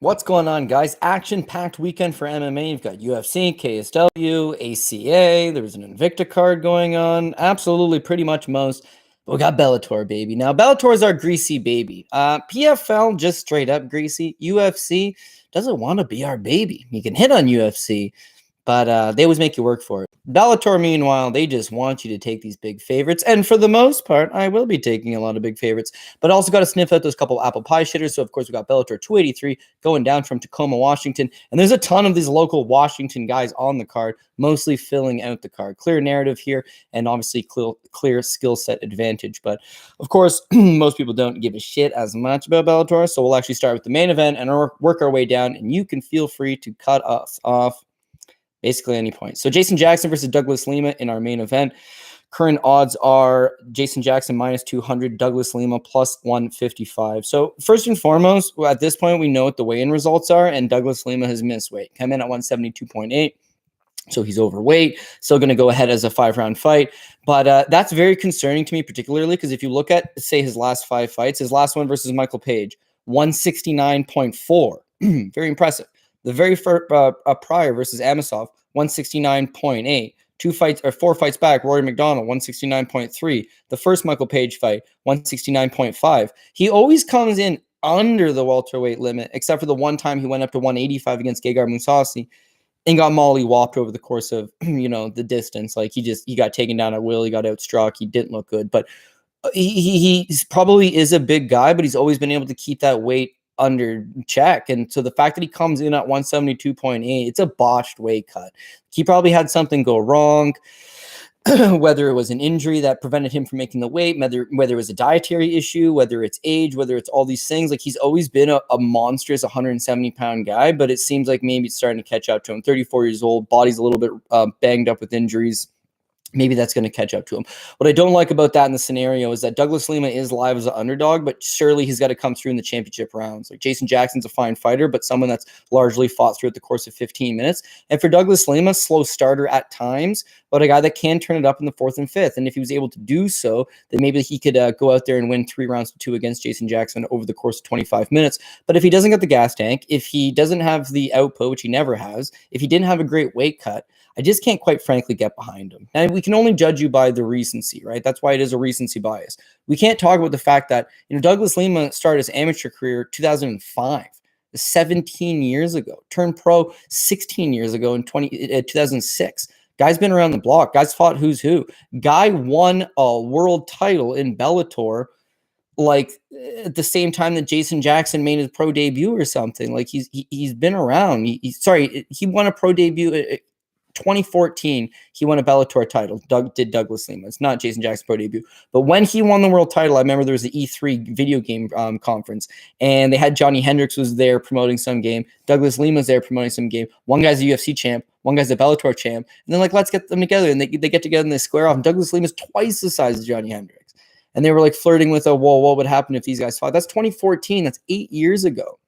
What's going on, guys? Action-packed weekend for MMA. You've got UFC, KSW, ACA. There's an Invicta card going on. Absolutely, pretty much most. But we got Bellator, baby. Now, Bellator is our greasy baby. PFL, just straight up greasy. UFC doesn't want to be our baby. You can hit on UFC, but they always make you work for it. Bellator, meanwhile, they just want you to take these big favorites. And for the most part, I will be taking a lot of big favorites. But also got to sniff out those couple apple pie shitters. So, of course, we got Bellator 283 going down from Tacoma, Washington. And there's a ton of these local Washington guys on the card, mostly filling out the card. Clear narrative here and obviously clear skill set advantage. But, of course, most people don't give a shit as much about Bellator. So we'll actually start with the main event and work our way down. And you can feel free to cut us off basically any point. So Jason Jackson versus Douglas Lima in our main event. Current odds are Jason Jackson minus 200, Douglas Lima plus 155. So first and foremost, at this point, we know what the weigh-in results are, and Douglas Lima has missed weight. Come in at 172.8. So he's overweight, still going to go ahead as a 5-round fight. But that's very concerning to me, particularly because if you look at, say, his last 5 fights, his last one versus Michael Page, 169.4. Very impressive. The very first prior versus Amosov, 169.8. 4 fights back, Rory McDonald, 169.3. The first Michael Page fight, 169.5. He always comes in under the welterweight limit, except for the one time he went up to 185 against Gegard Mousasi and got molly-whopped over the course of, the distance. Like, he got taken down at will. He got outstruck. He didn't look good. But he probably is a big guy, but he's always been able to keep that weight under check. And so the fact that he comes in at 172.8, it's a botched weight cut. He probably had something go wrong, whether it was an injury that prevented him from making the weight, whether it was a dietary issue, whether it's age, whether it's all these things. Like, he's always been a monstrous 170-pound guy, but it seems like maybe it's starting to catch up to him. 34 years old, body's a little bit banged up with injuries. Maybe that's going to catch up to him. What I don't like about that in the scenario is that Douglas Lima is live as an underdog, but surely he's got to come through in the championship rounds. Like, Jason Jackson's a fine fighter, but someone that's largely fought throughout the course of 15 minutes. And for Douglas Lima, slow starter at times, but a guy that can turn it up in the 4th and 5th. And if he was able to do so, then maybe he could go out there and win 3 rounds to 2 against Jason Jackson over the course of 25 minutes. But if he doesn't get the gas tank, if he doesn't have the output, which he never has, if he didn't have a great weight cut, I just can't quite frankly get behind him. And we can only judge you by the recency, right? That's why it is a recency bias. We can't talk about the fact that, Douglas Lima started his amateur career 2005, 17 years ago, turned pro 16 years ago in 2006. Guy's been around the block. Guy's fought who's who. Guy won a world title in Bellator like at the same time that Jason Jackson made his pro debut or something. Like, he's been around. He won a pro debut 2014, he won a Bellator title. Douglas Lima. It's not Jason Jackson's pro debut. But when he won the world title, I remember there was the E3 video game conference, and they had Johnny Hendricks was there promoting some game. Douglas Lima's there promoting some game. One guy's a UFC champ. One guy's a Bellator champ. And then, let's get them together. And they get together and they square off. And Douglas Lima's twice the size of Johnny Hendricks. And they were flirting with, what would happen if these guys fought? That's 2014. That's 8 years ago.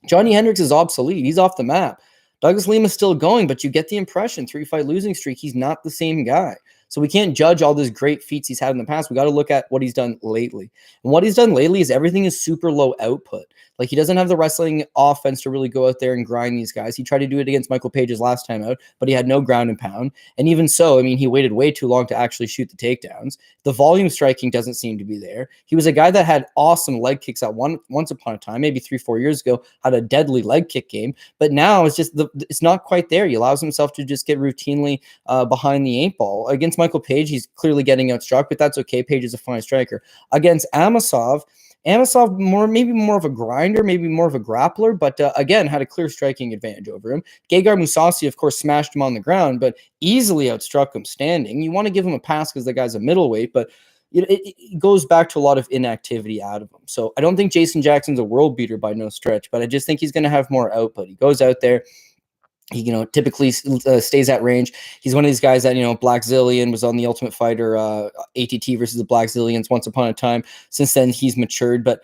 Johnny Hendricks is obsolete. He's off the map. Douglas Lima's still going, but you get the impression, 3-fight losing streak, he's not the same guy. So we can't judge all those great feats he's had in the past. We got to look at what he's done lately. And what he's done lately is everything is super low output. Like, he doesn't have the wrestling offense to really go out there and grind these guys. He tried to do it against Michael Page's last time out, but he had no ground and pound. And even so, he waited way too long to actually shoot the takedowns. The volume striking doesn't seem to be there. He was a guy that had awesome leg kicks at once upon a time, maybe 3-4 years ago, had a deadly leg kick game. But now it's just it's not quite there. He allows himself to just get routinely behind the 8 ball. Against Michael Page, he's clearly getting outstruck, but that's okay. Page is a fine striker. Against Amosov, maybe more of a grinder, maybe more of a grappler, but again, had a clear striking advantage over him. Gegard Mousasi, of course, smashed him on the ground, but easily outstruck him standing. You want to give him a pass because the guy's a middleweight, but it goes back to a lot of inactivity out of him. So I don't think Jason Jackson's a world beater by no stretch, but I just think he's going to have more output. He goes out there. He, typically stays at range. He's one of these guys that, Black Zillion was on the Ultimate Fighter, ATT versus the Black Zillions once upon a time. Since then, he's matured. But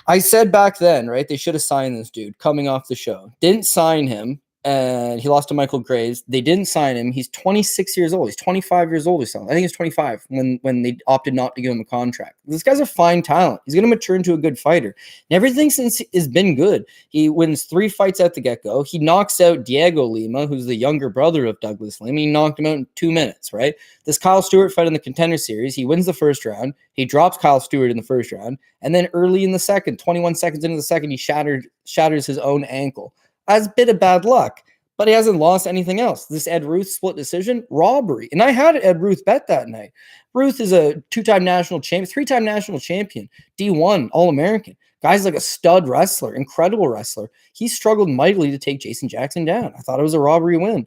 I said back then, right, they should have signed this dude coming off the show. Didn't sign him. and he lost to Michael Graves. They didn't sign him. He's 26 years old. He's 25 years old or something. I think he's 25 when they opted not to give him a contract. This guy's a fine talent. He's going to mature into a good fighter. And everything since has been good. He wins 3 fights at the get-go. He knocks out Diego Lima, who's the younger brother of Douglas Lima. He knocked him out in 2 minutes, right? This Kyle Stewart fight in the Contender Series, he wins the first round. He drops Kyle Stewart in the first round. And then early in the second, 21 seconds into the second, he shatters his own ankle. That's a bit of bad luck, but he hasn't lost anything else. This Ed Ruth split decision, robbery. And I had Ed Ruth bet that night. Ruth is a 2-time national champion, 3-time national champion, D1, All-American. Guy's like a stud wrestler, incredible wrestler. He struggled mightily to take Jason Jackson down. I thought it was a robbery win.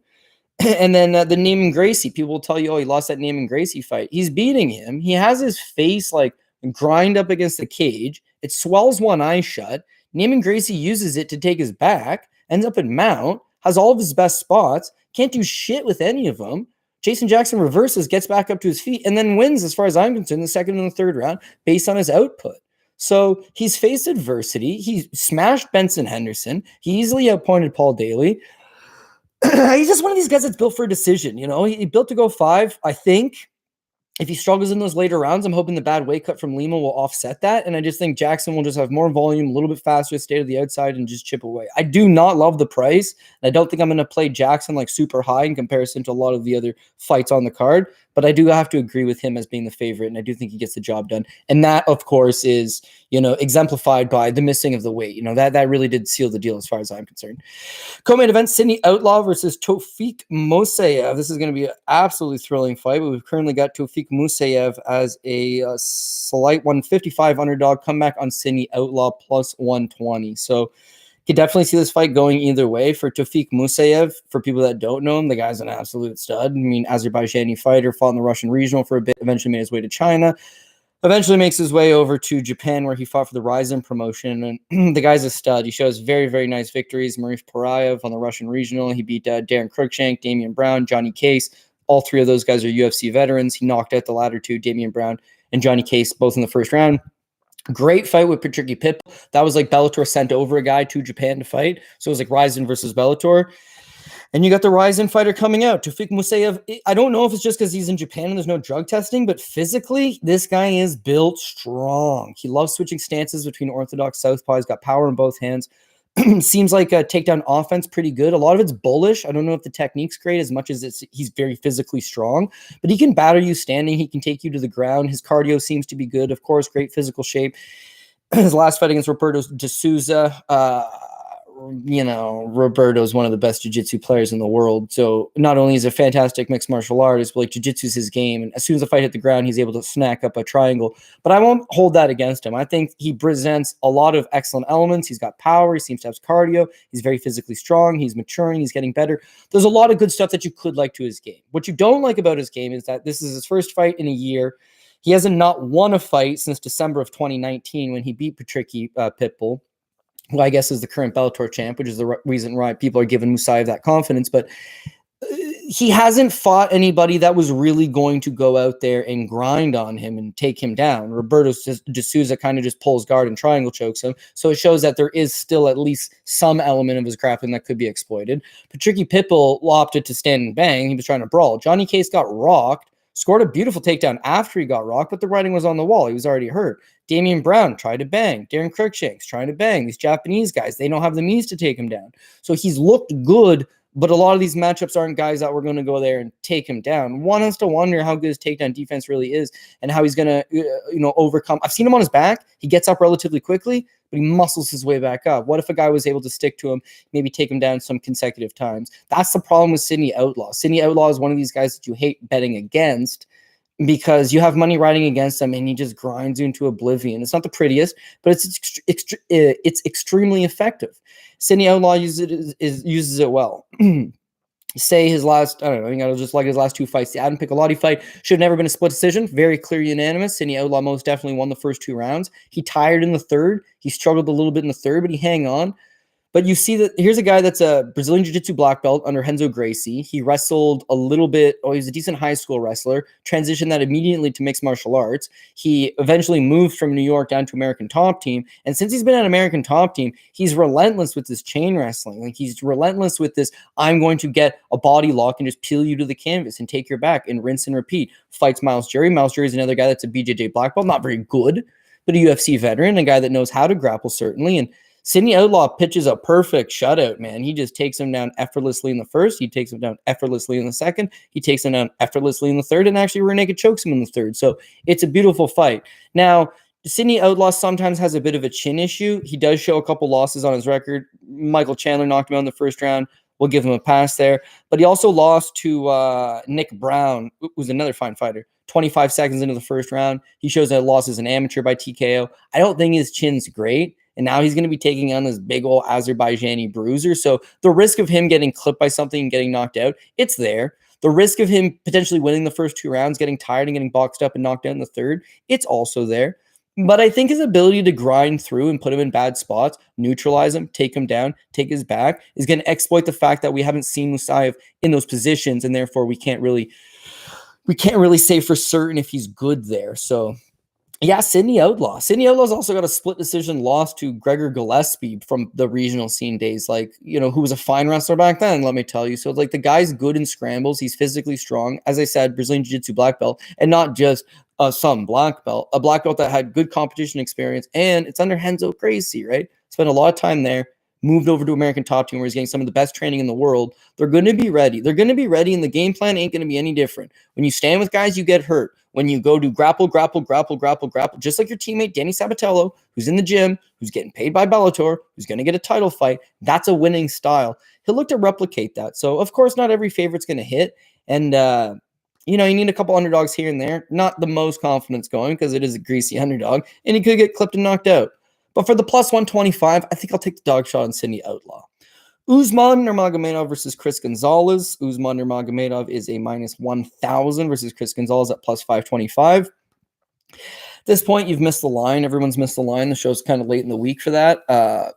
And then the Neiman Gracie, people will tell you, oh, he lost that Neiman Gracie fight. He's beating him. He has his face like grind up against the cage. It swells one eye shut. Neiman Gracie uses it to take his back, ends up in mount, has all of his best spots, can't do shit with any of them. Jason Jackson reverses, gets back up to his feet, and then wins, as far as I'm concerned, the second and the third round based on his output. So he's faced adversity. He smashed Benson Henderson. He easily outpointed Paul Daly. He's just one of these guys that's built for a decision. You know, he built to go 5, I think. If he struggles in those later rounds, I'm hoping the bad weight cut from Lima will offset that. And I just think Jackson will just have more volume, a little bit faster, stay to the outside, and just chip away. I do not love the price. And I don't think I'm going to play Jackson like super high in comparison to a lot of the other fights on the card. But I do have to agree with him as being the favorite. And I do think he gets the job done. And that, of course, is, exemplified by the missing of the weight. That really did seal the deal as far as I'm concerned. Co-main event, Sidney Outlaw versus Tofiq Musayev. This is going to be an absolutely thrilling fight. But we've currently got Tofiq Musayev as a slight 155 underdog, comeback on Sidney Outlaw plus 120. So you could definitely see this fight going either way. For Tofiq Musayev, for people that don't know him, the guy's an absolute stud. I mean, Azerbaijani fighter, fought in the Russian regional for a bit, eventually made his way to China. Eventually makes his way over to Japan, where he fought for the Ryzen promotion. And the guy's a stud. He shows very, very nice victories. Marif Parayev on the Russian regional. He beat Darren Cruikshank, Damian Brown, Johnny Case. All 3 of those guys are UFC veterans. He knocked out the latter 2, Damian Brown and Johnny Case, both in the first round. Great fight with Patricky Pitbull. That was like Bellator sent over a guy to Japan to fight. So it was like Ryzen versus Bellator. And you got the Ryzen fighter coming out, Tofiq Musayev. I don't know if it's just because he's in Japan and there's no drug testing, but physically, this guy is built strong. He loves switching stances between orthodox southpaw. He's got power in both hands. Seems like a takedown offense pretty good. A lot of it's bullish. I don't know if the technique's great as much as he's very physically strong, but he can batter you standing. He can take you to the ground. His cardio seems to be good. Of course, great physical shape. His last fight against Roberto de Souza, Roberto's one of the best jiu-jitsu players in the world. So not only is he a fantastic mixed martial artist, but like jiu-jitsu is his game. And as soon as the fight hit the ground, he's able to snack up a triangle. But I won't hold that against him. I think he presents a lot of excellent elements. He's got power. He seems to have cardio. He's very physically strong. He's maturing. He's getting better. There's a lot of good stuff that you could like to his game. What you don't like about his game is that this is his first fight in a year. He hasn't not won a fight since December of 2019 when he beat Patricky Pitbull, who I guess is the current Bellator champ, which is the reason why people are giving Musayev that confidence. But he hasn't fought anybody that was really going to go out there and grind on him and take him down. Roberto de Souza kind of just pulls guard and triangle chokes him. So it shows that there is still at least some element of his grappling that could be exploited. Patricky Pitbull opted to stand and bang. He was trying to brawl. Johnny Case got rocked. Scored a beautiful takedown after he got rocked, but the writing was on the wall. He was already hurt. Damian Brown tried to bang. Darren Cruikshank's trying to bang. These Japanese guys, they don't have the means to take him down. So he's looked good, but a lot of these matchups aren't guys that were going to go there and take him down. One has to wonder how good his takedown defense really is and how he's going to, overcome. I've seen him on his back. He gets up relatively quickly, but he muscles his way back up. What if a guy was able to stick to him, maybe take him down some consecutive times? That's the problem with Sidney Outlaw. Sidney Outlaw is one of these guys that you hate betting against because you have money riding against him and he just grinds you into oblivion. It's not the prettiest, but it's extremely effective. Sidney Outlaw uses it well. Say his last, I don't know, I think I just like his last 2 fights. The Adam Piccolotti fight should have never been a split decision. Very clear unanimous. Sidney Outlaw most definitely won the first 2 rounds. He tired in the third. He struggled a little bit in the third, but he hung on. But you see that here's a guy that's a Brazilian Jiu-Jitsu black belt under Renzo Gracie. He wrestled a little bit. Oh, he was a decent high school wrestler. Transitioned that immediately to mixed martial arts. He eventually moved from New York down to American Top Team. And since he's been at American Top Team, he's relentless with this chain wrestling. Like he's relentless with this, I'm going to get a body lock and just peel you to the canvas and take your back and rinse and repeat. Fights Miles Jury. Miles Jury is another guy that's a BJJ black belt. Not very good, but a UFC veteran, a guy that knows how to grapple, certainly. And Sidney Outlaw pitches a perfect shutout, man. He just takes him down effortlessly in the first. He takes him down effortlessly in the second. He takes him down effortlessly in the third, and actually rear naked chokes him in the third. So it's a beautiful fight. Now, Sidney Outlaw sometimes has a bit of a chin issue. He does show a couple losses on his record. Michael Chandler knocked him out in the first round. We'll give him a pass there. But he also lost to Nick Brown, who's another fine fighter. 25 seconds into the first round. He shows that loss as an amateur by TKO. I don't think his chin's great. And now he's going to be taking on this big old Azerbaijani bruiser. So the risk of him getting clipped by something and getting knocked out, it's there. The risk of him potentially winning the first 2 rounds, getting tired and getting boxed up and knocked out in the third, it's also there. But I think his ability to grind through and put him in bad spots, neutralize him, take him down, take his back, is going to exploit the fact that we haven't seen Musayev in those positions, and therefore we can't really say for certain if he's good there. So yeah, Sidney Outlaw. Sidney Outlaw's also got a split decision loss to Gregor Gillespie from the regional scene days, like, who was a fine wrestler back then, let me tell you. So, like, the guy's good in scrambles. He's physically strong. As I said, Brazilian Jiu-Jitsu black belt, and not just some black belt, a black belt that had good competition experience, and it's under Renzo Gracie, right? Spent a lot of time there, moved over to American Top Team where he's getting some of the best training in the world. They're going to be ready. They're going to be ready, and the game plan ain't going to be any different. When you stand with guys, you get hurt. When you go to grapple, just like your teammate Danny Sabatello, who's in the gym, who's getting paid by Bellator, who's going to get a title fight, that's a winning style. He'll look to replicate that. So, of course, not every favorite's going to hit. And, you need a couple underdogs here and there. Not the most confidence going because it is a greasy underdog, and he could get clipped and knocked out. But for the plus 125, I think I'll take the dog shot on Sidney Outlaw. Usman Nurmagomedov versus Chris Gonzalez. Usman Nurmagomedov is a minus 1,000 versus Chris Gonzalez at plus 525. At this point, you've missed the line. Everyone's missed the line. The show's kind of late in the week for that.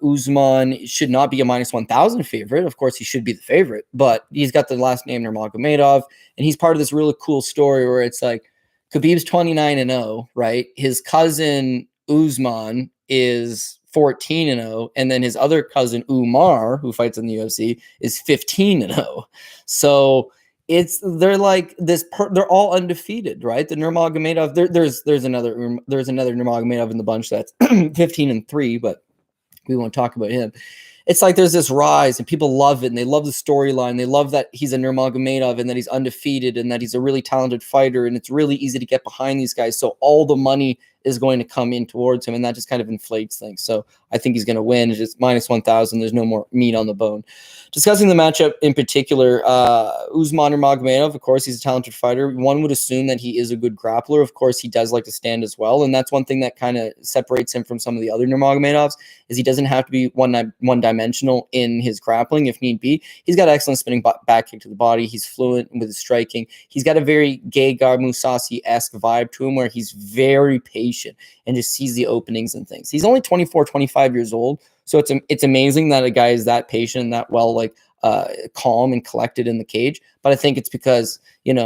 Usman should not be a minus 1,000 favorite. Of course, he should be the favorite, but he's got the last name Nurmagomedov, and he's part of this really cool story where it's like Khabib's 29-0, right? His cousin Usman is 14-0, and then his other cousin Umar, who fights in the UFC, is 15-0. So they're like this. They're all undefeated, right? The Nurmagomedov, there's another Nurmagomedov in the bunch that's 15-3, but we won't talk about him. It's like there's this rise, and people love it, and they love the storyline. They love that he's a Nurmagomedov and that he's undefeated and that he's a really talented fighter, and it's really easy to get behind these guys. So all the money is going to come in towards him, and that just kind of inflates things. So I think he's going to win. It's just minus 1,000. There's no more meat on the bone. Discussing the matchup in particular, Usman Nurmagomedov, of course, he's a talented fighter. One would assume that he is a good grappler. Of course, he does like to stand as well, and that's one thing that kind of separates him from some of the other Nurmagomedovs, is he doesn't have to be one-dimensional in his grappling if need be. He's got excellent spinning back kick to the body. He's fluent with his striking. He's got a very Gegard Mousasi-esque vibe to him where he's very patient and just sees the openings and things. He's only 24, 25 years old. So it's amazing that a guy is that patient and that calm and collected in the cage. But I think it's because,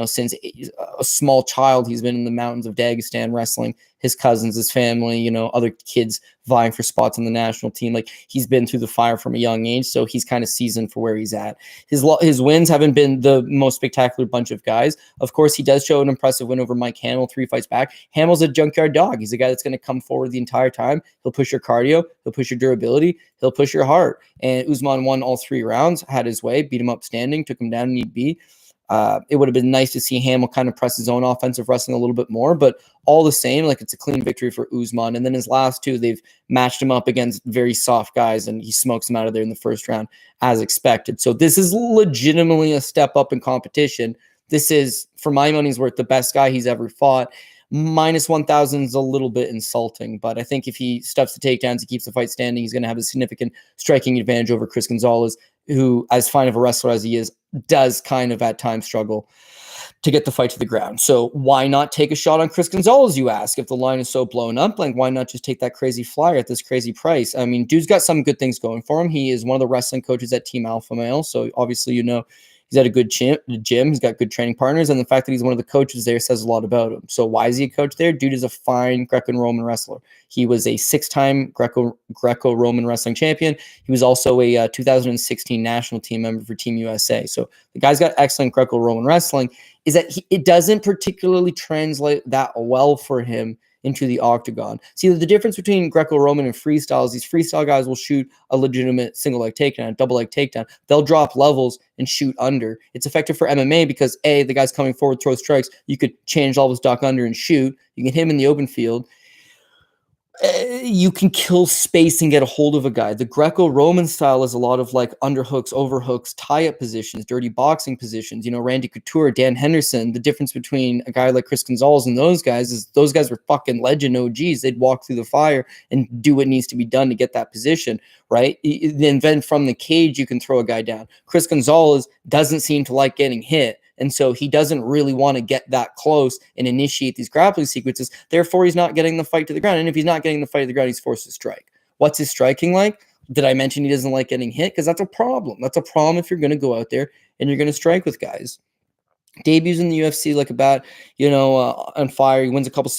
since a small child, he's been in the mountains of Dagestan wrestling, his cousins, his family, other kids vying for spots on the national team. Like, he's been through the fire from a young age, so he's kind of seasoned for where he's at. His wins haven't been the most spectacular bunch of guys. Of course, he does show an impressive win over Mike Hamill 3 fights back. Hamill's a junkyard dog. He's a guy that's going to come forward the entire time. He'll push your cardio. He'll push your durability. He'll push your heart. And Usman won all 3 rounds, had his way, beat him up standing, took him down need be. It would have been nice to see Hamill kind of press his own offensive wrestling a little bit more, but all the same, like, it's a clean victory for Usman. And then his last 2, they've matched him up against very soft guys, and he smokes them out of there in the first round as expected. So this is legitimately a step up in competition. This is, for my money's worth, the best guy he's ever fought. Minus 1,000 is a little bit insulting, but I think if he stuffs the takedowns, he keeps the fight standing, he's going to have a significant striking advantage over Chris Gonzalez. who, as fine of a wrestler as he is, does kind of at times struggle to get the fight to the ground. So why not take a shot on Chris Gonzalez, you ask? If the line is so blown up, like, why not just take that crazy flyer at this crazy price? I mean, dude's got some good things going for him. He is one of the wrestling coaches at Team Alpha Male, so obviously, he's at a good gym. He's got good training partners, and the fact that he's one of the coaches there says a lot about him. So why is he a coach there? Dude is a fine Greco-Roman wrestler. He was a 6-time Greco-Roman wrestling champion. He was also a 2016 national team member for Team USA. So the guy's got excellent Greco-Roman wrestling. Is that it doesn't particularly translate that well for him into the octagon. See, the difference between Greco-Roman and freestyle is these freestyle guys will shoot a legitimate single leg takedown, double leg takedown. They'll drop levels and shoot under. It's effective for MMA because the guy's coming forward, throw strikes. You could change levels, duck under, and shoot. You can hit him in the open field. You can kill space and get a hold of a guy. The Greco-Roman style is a lot of like underhooks, overhooks, tie-up positions, dirty boxing positions. Randy Couture, Dan Henderson. The difference between a guy like Chris Gonzalez and those guys is those guys were fucking legend OGs. They'd walk through the fire and do what needs to be done to get that position, right? Then from the cage, you can throw a guy down. Chris Gonzalez doesn't seem to like getting hit. And so he doesn't really want to get that close and initiate these grappling sequences. Therefore, he's not getting the fight to the ground. And if he's not getting the fight to the ground, he's forced to strike. What's his striking like? Did I mention he doesn't like getting hit? Because that's a problem. That's a problem if you're going to go out there and you're going to strike with guys. Debuts in the UFC like a bat, on fire. He wins a couple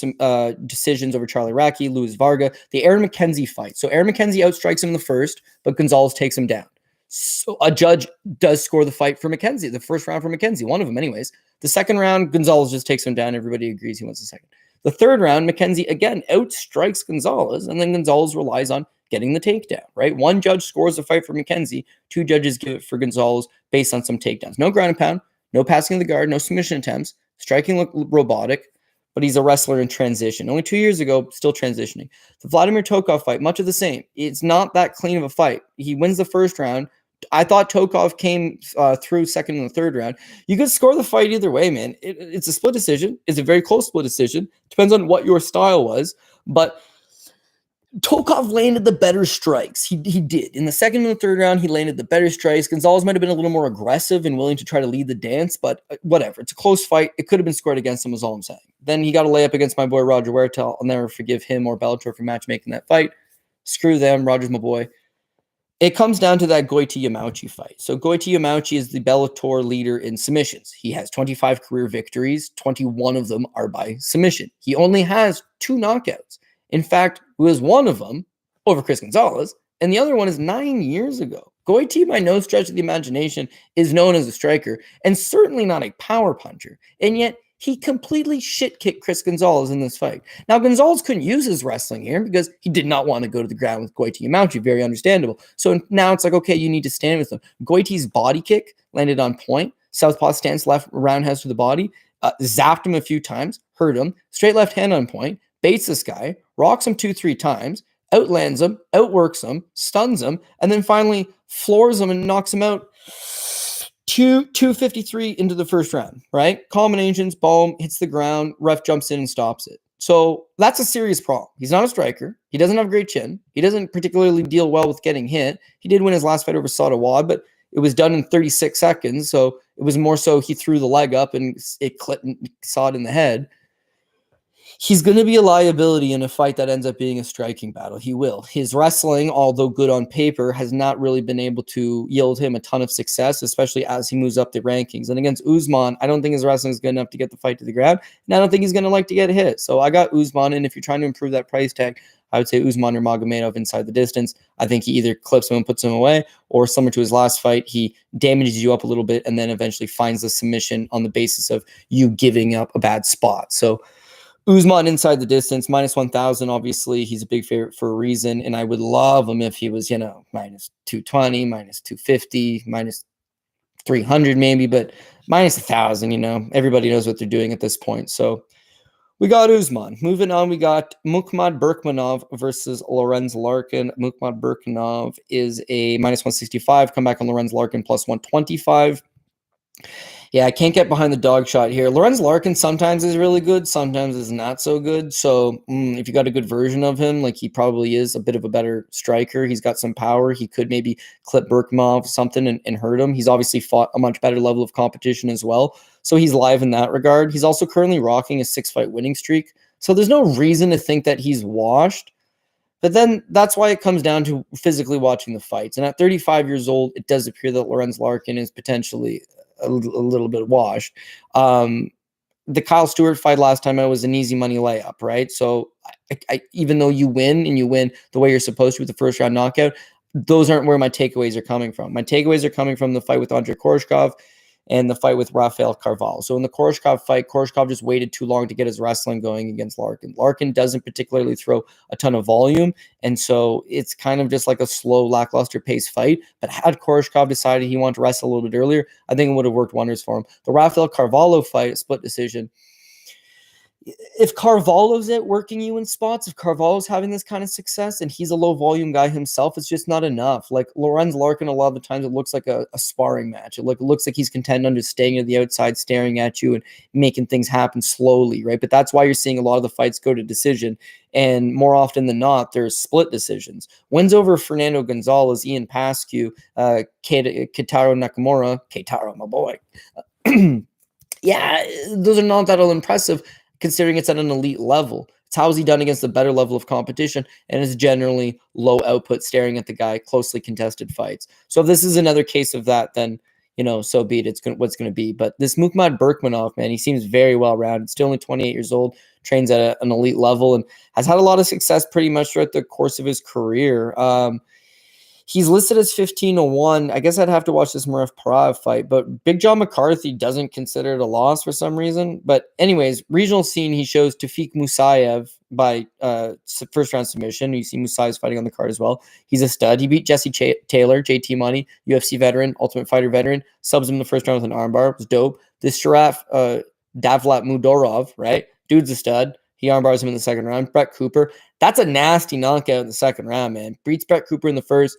decisions over Charlie Racchi, Luis Varga. The Aaron McKenzie fight. So Aaron McKenzie outstrikes him in the first, but Gonzalez takes him down. So a judge does score the fight for McKenzie, the first round for McKenzie, one of them anyways. The second round, Gonzalez just takes him down. Everybody agrees he wins the second. The third round, McKenzie again outstrikes Gonzalez, and then Gonzalez relies on getting the takedown, right? One judge scores the fight for McKenzie. Two judges give it for Gonzalez based on some takedowns. No ground and pound, no passing of the guard, no submission attempts. Striking looked robotic, but he's a wrestler in transition. Only 2 years ago, still transitioning. The Vladimir Tokov fight, much of the same. It's not that clean of a fight. He wins the first round. I thought Tokov came through second and the third round. You could score the fight either way, man. It's a split decision. It's a very close split decision. Depends on what your style was. But Tokov landed the better strikes. He did. In the second and the third round, he landed the better strikes. Gonzalez might have been a little more aggressive and willing to try to lead the dance, but whatever. It's a close fight. It could have been scored against him, is all I'm saying. Then he got a layup against my boy Roger Huerta. I'll never forgive him or Bellator for matchmaking that fight. Screw them. Roger's my boy. It comes down to that Goiti Yamauchi fight. So Goiti Yamauchi is the Bellator leader in submissions. He has 25 career victories. 21 of them are by submission. He only has 2 knockouts. In fact, it was one of them over Chris Gonzalez, and the other one is 9 years ago. Goiti, by no stretch of the imagination, is known as a striker and certainly not a power puncher. And yet, he completely shit-kicked Chris Gonzalez in this fight. Now, Gonzalez couldn't use his wrestling here because he did not want to go to the ground with Goiti Yamauchi. Very understandable. So now it's like, okay, you need to stand with him. Goiti's body kick landed on point. Southpaw stance, left roundhouse to the body. Zapped him a few times. Hurt him. Straight left hand on point. Baits this guy. Rocks him 2-3 times. Outlands him. Outworks him. Stuns him. And then finally floors him and knocks him out. 253 into the first round, right? Combinations, Boehm hits the ground, ref jumps in and stops it. So that's a serious problem. He's not a striker. He doesn't have a great chin. He doesn't particularly deal well with getting hit. He did win his last fight over Sadawad, but it was done in 36 seconds. So it was more so he threw the leg up and it clipped and saw it in the head. He's going to be a liability in a fight that ends up being a striking battle. He will. His wrestling, although good on paper, has not really been able to yield him a ton of success, especially as he moves up the rankings. And against Usman, I don't think his wrestling is good enough to get the fight to the ground, and I don't think he's going to like to get hit. So I got Usman, and if you're trying to improve that price tag, I would say Usman or Magomedov inside the distance. I think he either clips him and puts him away, or similar to his last fight, he damages you up a little bit and then eventually finds the submission on the basis of you giving up a bad spot. So Usman inside the distance, minus 1,000. Obviously, he's a big favorite for a reason, and I would love him if he was, minus 220, minus 250, minus 300 maybe, but minus 1,000, Everybody knows what they're doing at this point. So we got Usman. Moving on, we got Mukhamed Berkhamov versus Lorenz Larkin. Mukhamed Berkhamov is a minus 165. Come back on Lorenz Larkin plus 125. Yeah, I can't get behind the dog shot here. Lorenz Larkin sometimes is really good, sometimes is not so good. So if you got a good version of him, like he probably is a bit of a better striker. He's got some power. He could maybe clip Berkhamov something and hurt him. He's obviously fought a much better level of competition as well. So he's live in that regard. He's also currently rocking a 6-fight winning streak. So there's no reason to think that he's washed. But then that's why it comes down to physically watching the fights. And at 35 years old, it does appear that Lorenz Larkin is potentially a little bit washed. The Kyle Stewart fight last time, it was an easy money layup, right? So even though you win and you win the way you're supposed to with the first round knockout, those aren't where my takeaways are coming from. My takeaways are coming from the fight with Andrei Koreshkov and the fight with Rafael Carvalho. So in the Koreshkov fight, Koreshkov just waited too long to get his wrestling going against Larkin. Larkin doesn't particularly throw a ton of volume, and so it's kind of just like a slow, lackluster pace fight. But had Koreshkov decided he wanted to wrestle a little bit earlier, I think it would have worked wonders for him. The Rafael Carvalho fight, split decision. If Carvalho's at working you in spots, if Carvalho's having this kind of success and he's a low volume guy himself, it's just not enough. Like Lorenz Larkin, a lot of the times it looks like a sparring match. It looks like he's content on just staying at the outside, staring at you and making things happen slowly, right? But that's why you're seeing a lot of the fights go to decision. And more often than not, there's split decisions. Wins over Fernando Gonzalez, Ian Pascu, Keitaro Nakamura, Keitaro, my boy. Yeah, those are not that all impressive, considering it's at an elite level. It's how is he done against a better level of competition, and it's generally low output, staring at the guy, closely contested fights. So if this is another case of that, then, so be it. It's what's going to be. But this Mukhamed Berkhamov, man, he seems very well-rounded. Still only 28 years old, trains at an elite level, and has had a lot of success pretty much throughout the course of his career. He's listed as 15-1. I guess I'd have to watch this Muraf Parav fight, but Big John McCarthy doesn't consider it a loss for some reason. But anyways, regional scene, he shows Tofiq Musayev by first round submission. You see Musayev's fighting on the card as well. He's a stud. He beat Jesse Taylor, JT Money, UFC veteran, Ultimate Fighter veteran. Subs him in the first round with an armbar. It was dope. This Sharaf Davlat Mudorov, right? Dude's a stud. He armbars him in the second round. Brett Cooper, that's a nasty knockout in the second round, man. Beats Brett Cooper in the first.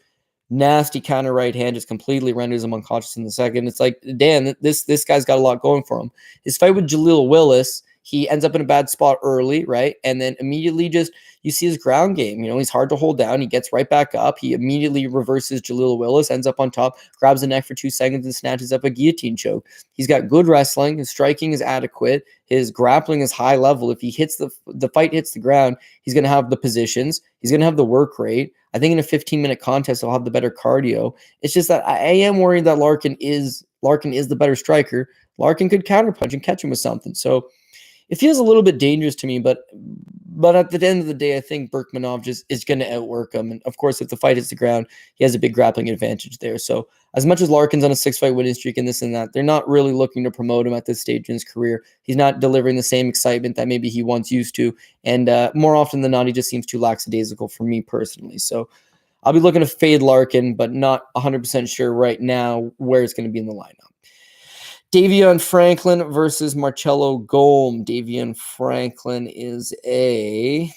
Nasty counter right hand just completely renders him unconscious in the second. It's like, damn, this guy's got a lot going for him. His fight with Jaleel Willis, he ends up in a bad spot early, right? And then immediately you see his ground game. He's hard to hold down. He gets right back up. He immediately reverses Jaleel Willis, ends up on top, grabs the neck for 2 seconds and snatches up a guillotine choke. He's got good wrestling. His striking is adequate. His grappling is high level. If he hits the fight hits the ground, he's going to have the positions. He's going to have the work rate. I think in a 15-minute contest, he'll have the better cardio. It's just that I am worried that Larkin is the better striker. Larkin could counterpunch and catch him with something. So it feels a little bit dangerous to me, but at the end of the day, I think Berkhamov just is going to outwork him. And of course, if the fight hits the ground, he has a big grappling advantage there. So as much as Larkin's on a 6-fight winning streak and this and that, they're not really looking to promote him at this stage in his career. He's not delivering the same excitement that maybe he once used to. And more often than not, he just seems too lackadaisical for me personally. So I'll be looking to fade Larkin, but not 100% sure right now where it's going to be in the lineup. Davion Franklin versus Marcelo Golm. Davion Franklin is where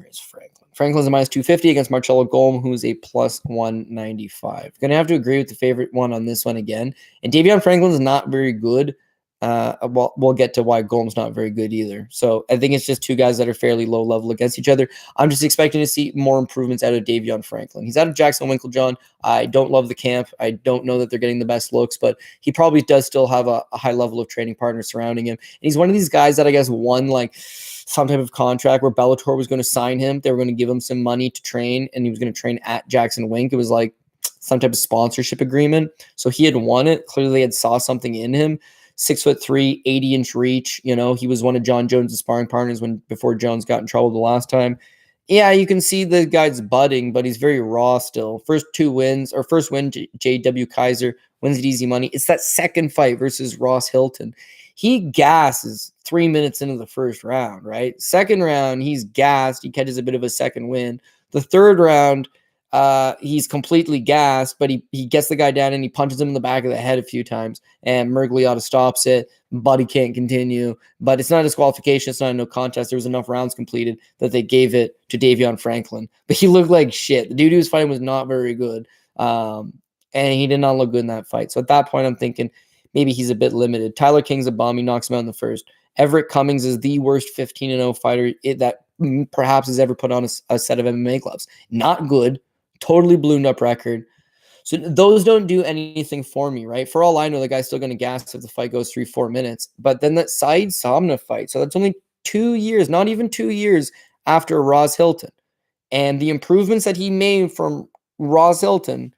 is Franklin? Franklin's a minus 250 against Marcelo Golm, who's a plus 195. Going to have to agree with the favorite one on this one again. And Davion Franklin's not very good. We'll get to why Golm's not very good either. So I think it's just two guys that are fairly low level against each other. I'm just expecting to see more improvements out of Davion Franklin. He's out of Jackson Winklejohn. I don't love the camp. I don't know that they're getting the best looks, but he probably does still have a high level of training partners surrounding him. And he's one of these guys that I guess won like some type of contract where Bellator was going to sign him. They were going to give him some money to train, and he was going to train at Jackson Wink. It was like some type of sponsorship agreement. So he had won it. Clearly they had saw something in him. 6'3", 80-inch reach. He was one of John Jones' sparring partners before Jones got in trouble the last time. Yeah, you can see the guy's budding, but he's very raw still. First win, J.W. Kaiser wins it easy money. It's that second fight versus Ross Hilton. He gasses 3 minutes into the first round, right? Second round, he's gassed. He catches a bit of a second win. The third round, he's completely gassed, but he gets the guy down and he punches him in the back of the head a few times, and Mergliotta stops it, but he can't continue. But it's not a disqualification. It's not a no contest. There was enough rounds completed that they gave it to Davion Franklin. But he looked like shit. The dude he was fighting was not very good, and he did not look good in that fight. So at that point, I'm thinking maybe he's a bit limited. Tyler King's a bomb. He knocks him out in the first. Everett Cummings is the worst 15-0 fighter that perhaps has ever put on a set of MMA gloves. Not good. Totally ballooned up record. So those don't do anything for me, right? For all I know, the guy's still going to gas if the fight goes 3-4 minutes. But then that Said Samna fight, so that's only 2 years, not even 2 years after Ross Hilton. And the improvements that he made from Ross Hilton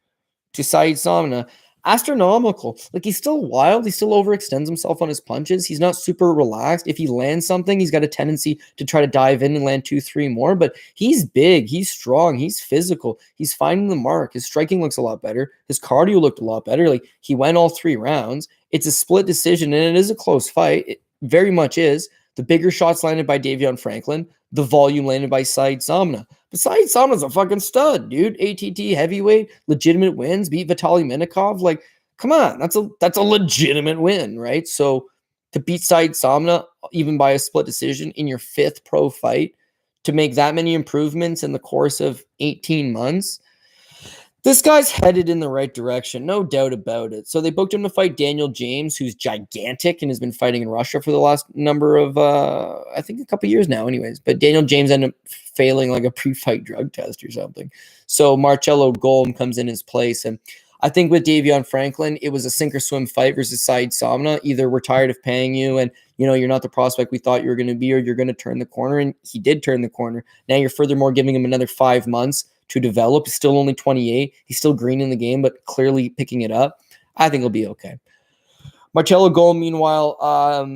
to Said Samna, astronomical. Like, he's still wild. He still overextends himself on his punches. He's not super relaxed. If he lands something, he's got a tendency to try to dive in and land 2-3 more. But he's big. He's strong. He's physical. He's finding the mark. His striking looks a lot better. His cardio looked a lot better. Like, he went all 3 rounds. It's a split decision, and it is a close fight. It very much is. The bigger shots landed by Davion Franklin. The volume landed by Said Samna. But Said Samna's a fucking stud, dude. ATT heavyweight, legitimate wins, beat Vitaly Minakov. Like, come on, that's a legitimate win, right? So to beat Said Samna, even by a split decision in your 5th pro fight, to make that many improvements in the course of 18 months, this guy's headed in the right direction, no doubt about it. So they booked him to fight Daniel James, who's gigantic and has been fighting in Russia for the last number of, I think a couple years now anyways. But Daniel James ended up failing like a pre-fight drug test or something. So Marcelo Golm comes in his place. And I think with Davion Franklin, it was a sink or swim fight versus Said Samna. Either we're tired of paying you and, you're not the prospect we thought you were going to be, or you're going to turn the corner. And he did turn the corner. Now you're furthermore giving him another 5 months to develop. He's still only 28. He's still green in the game, but clearly picking it up. I think he'll be okay. Marcelo Golm, meanwhile,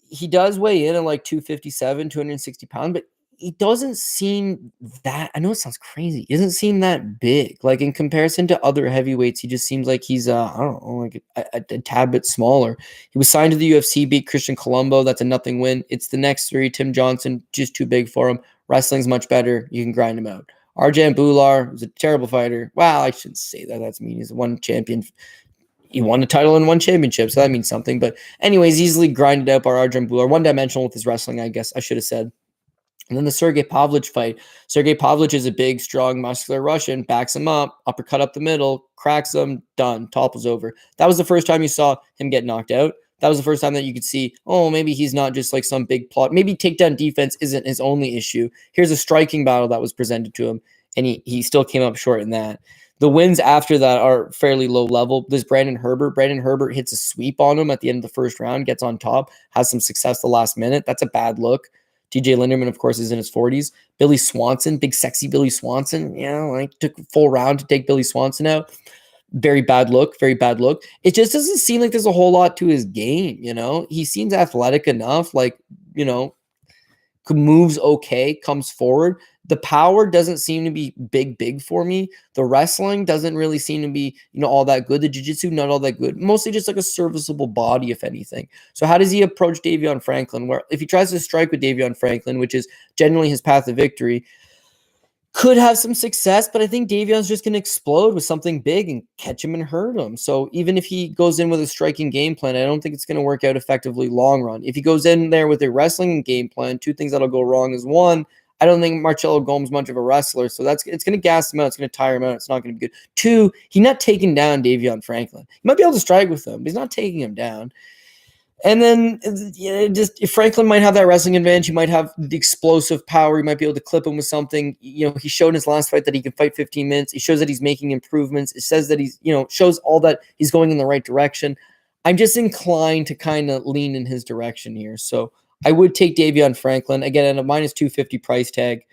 he does weigh in at like 257, 260 pounds, but he doesn't seem that, I know it sounds crazy, he doesn't seem that big. Like, in comparison to other heavyweights, he just seems like he's, I don't know, like a tad bit smaller. He was signed to the UFC, beat Christian Colombo. That's a nothing win. It's the next 3. Tim Johnson, just too big for him. Wrestling's much better. You can grind him out. Arjan Bular was a terrible fighter. Well, I shouldn't say that. That's mean. He's one champion. He won a title and 1 championship, so that means something. But anyways, easily grinded out by Arjan Bular. One-dimensional with his wrestling, I guess I should have said. And then the Sergey Pavlich fight. Sergey Pavlich is a big, strong, muscular Russian. Backs him up, uppercut up the middle, cracks him, done. Topples over. That was the first time you saw him get knocked out. That was the first time that you could see, oh, maybe he's not just like some big plot. Maybe takedown defense isn't his only issue. Here's a striking battle that was presented to him, and he still came up short in that. The wins after that are fairly low level. There's Brandon Herbert. Brandon Herbert hits a sweep on him at the end of the first round, gets on top, has some success the last minute. That's a bad look. TJ Linderman, of course, is in his 40s. Billy Swanson, big sexy Billy Swanson, took a full round to take Billy Swanson out. Very bad look, very bad look. It just doesn't seem like there's a whole lot to his game, He seems athletic enough, moves okay, comes forward. The power doesn't seem to be big for me. The wrestling doesn't really seem to be, all that good. The jiu-jitsu, not all that good. Mostly just like a serviceable body, if anything. So how does he approach Davion Franklin? Where if he tries to strike with Davion Franklin, which is generally his path to victory, could have some success, but I think Davion's just going to explode with something big and catch him and hurt him. So even if he goes in with a striking game plan, I don't think it's going to work out effectively long run. If he goes in there with a wrestling game plan, 2 things that'll go wrong is, 1, I don't think Marcelo Golm's much of a wrestler, so it's going to gas him out. It's going to tire him out. It's not going to be good. 2, he's not taking down Davion Franklin. He might be able to strike with him, but he's not taking him down. And then just if Franklin might have that wrestling advantage, he might have the explosive power. He might be able to clip him with something. He showed in his last fight that he can fight 15 minutes. He shows that he's making improvements. It says that he's, shows all that he's going in the right direction. I'm just inclined to kind of lean in his direction here. So I would take Davion Franklin again at a minus 250 price tag.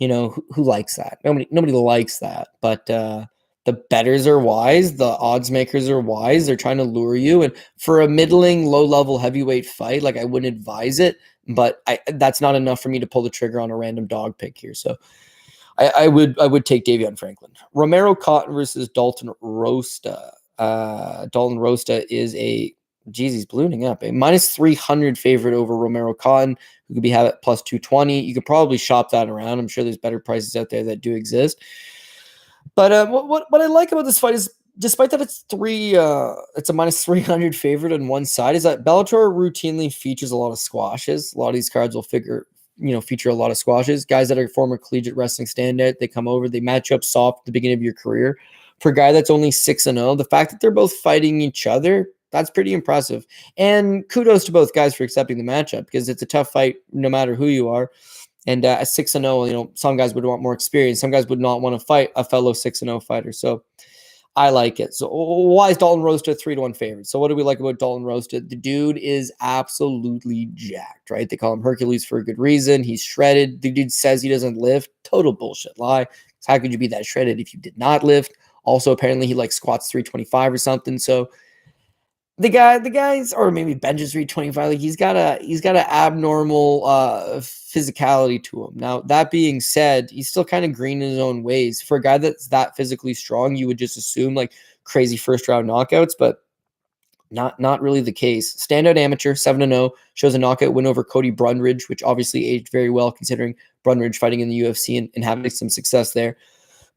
Who likes that? Nobody likes that, but the bettors are wise. The odds makers are wise. They're trying to lure you. And for a middling, low-level heavyweight fight, I wouldn't advise it. But that's not enough for me to pull the trigger on a random dog pick here. So I would take Davion Franklin. Romero Cotton versus Dalton Rosta. Dalton Rosta is he's ballooning up. A minus 300 favorite over Romero Cotton, who could have at plus 220. You could probably shop that around. I'm sure there's better prices out there that do exist. But what I like about this fight is, despite that it's a minus 300 favorite on one side, is that Bellator routinely features a lot of squashes. A lot of these cards will feature a lot of squashes. Guys that are former collegiate wrestling standout, they come over, they match up soft at the beginning of your career. For a guy that's only 6-0, the fact that they're both fighting each other, That's pretty impressive. And kudos to both guys for accepting the matchup, because it's a tough fight no matter who you are. And at 6-0, some guys would want more experience. Some guys would not want to fight a fellow 6-0 fighter. So I like it. So why is Dalton Rosta a 3-1 favorite? So what do we like about Dalton Rosta? The dude is absolutely jacked, right? They call him Hercules for a good reason. He's shredded. The dude says he doesn't lift. Total bullshit lie. How could you be that shredded if you did not lift? Also, apparently he squats 325 or something. So the guys, or maybe benches 325. Like he's got a abnormal physicality to him. Now that being said, he's still kind of green in his own ways. For a guy that's that physically strong, you would just assume crazy first round knockouts, but not really the case. Standout amateur, 7-0, shows a knockout win over Cody Brundridge, which obviously aged very well considering Brundridge fighting in the UFC and having some success there.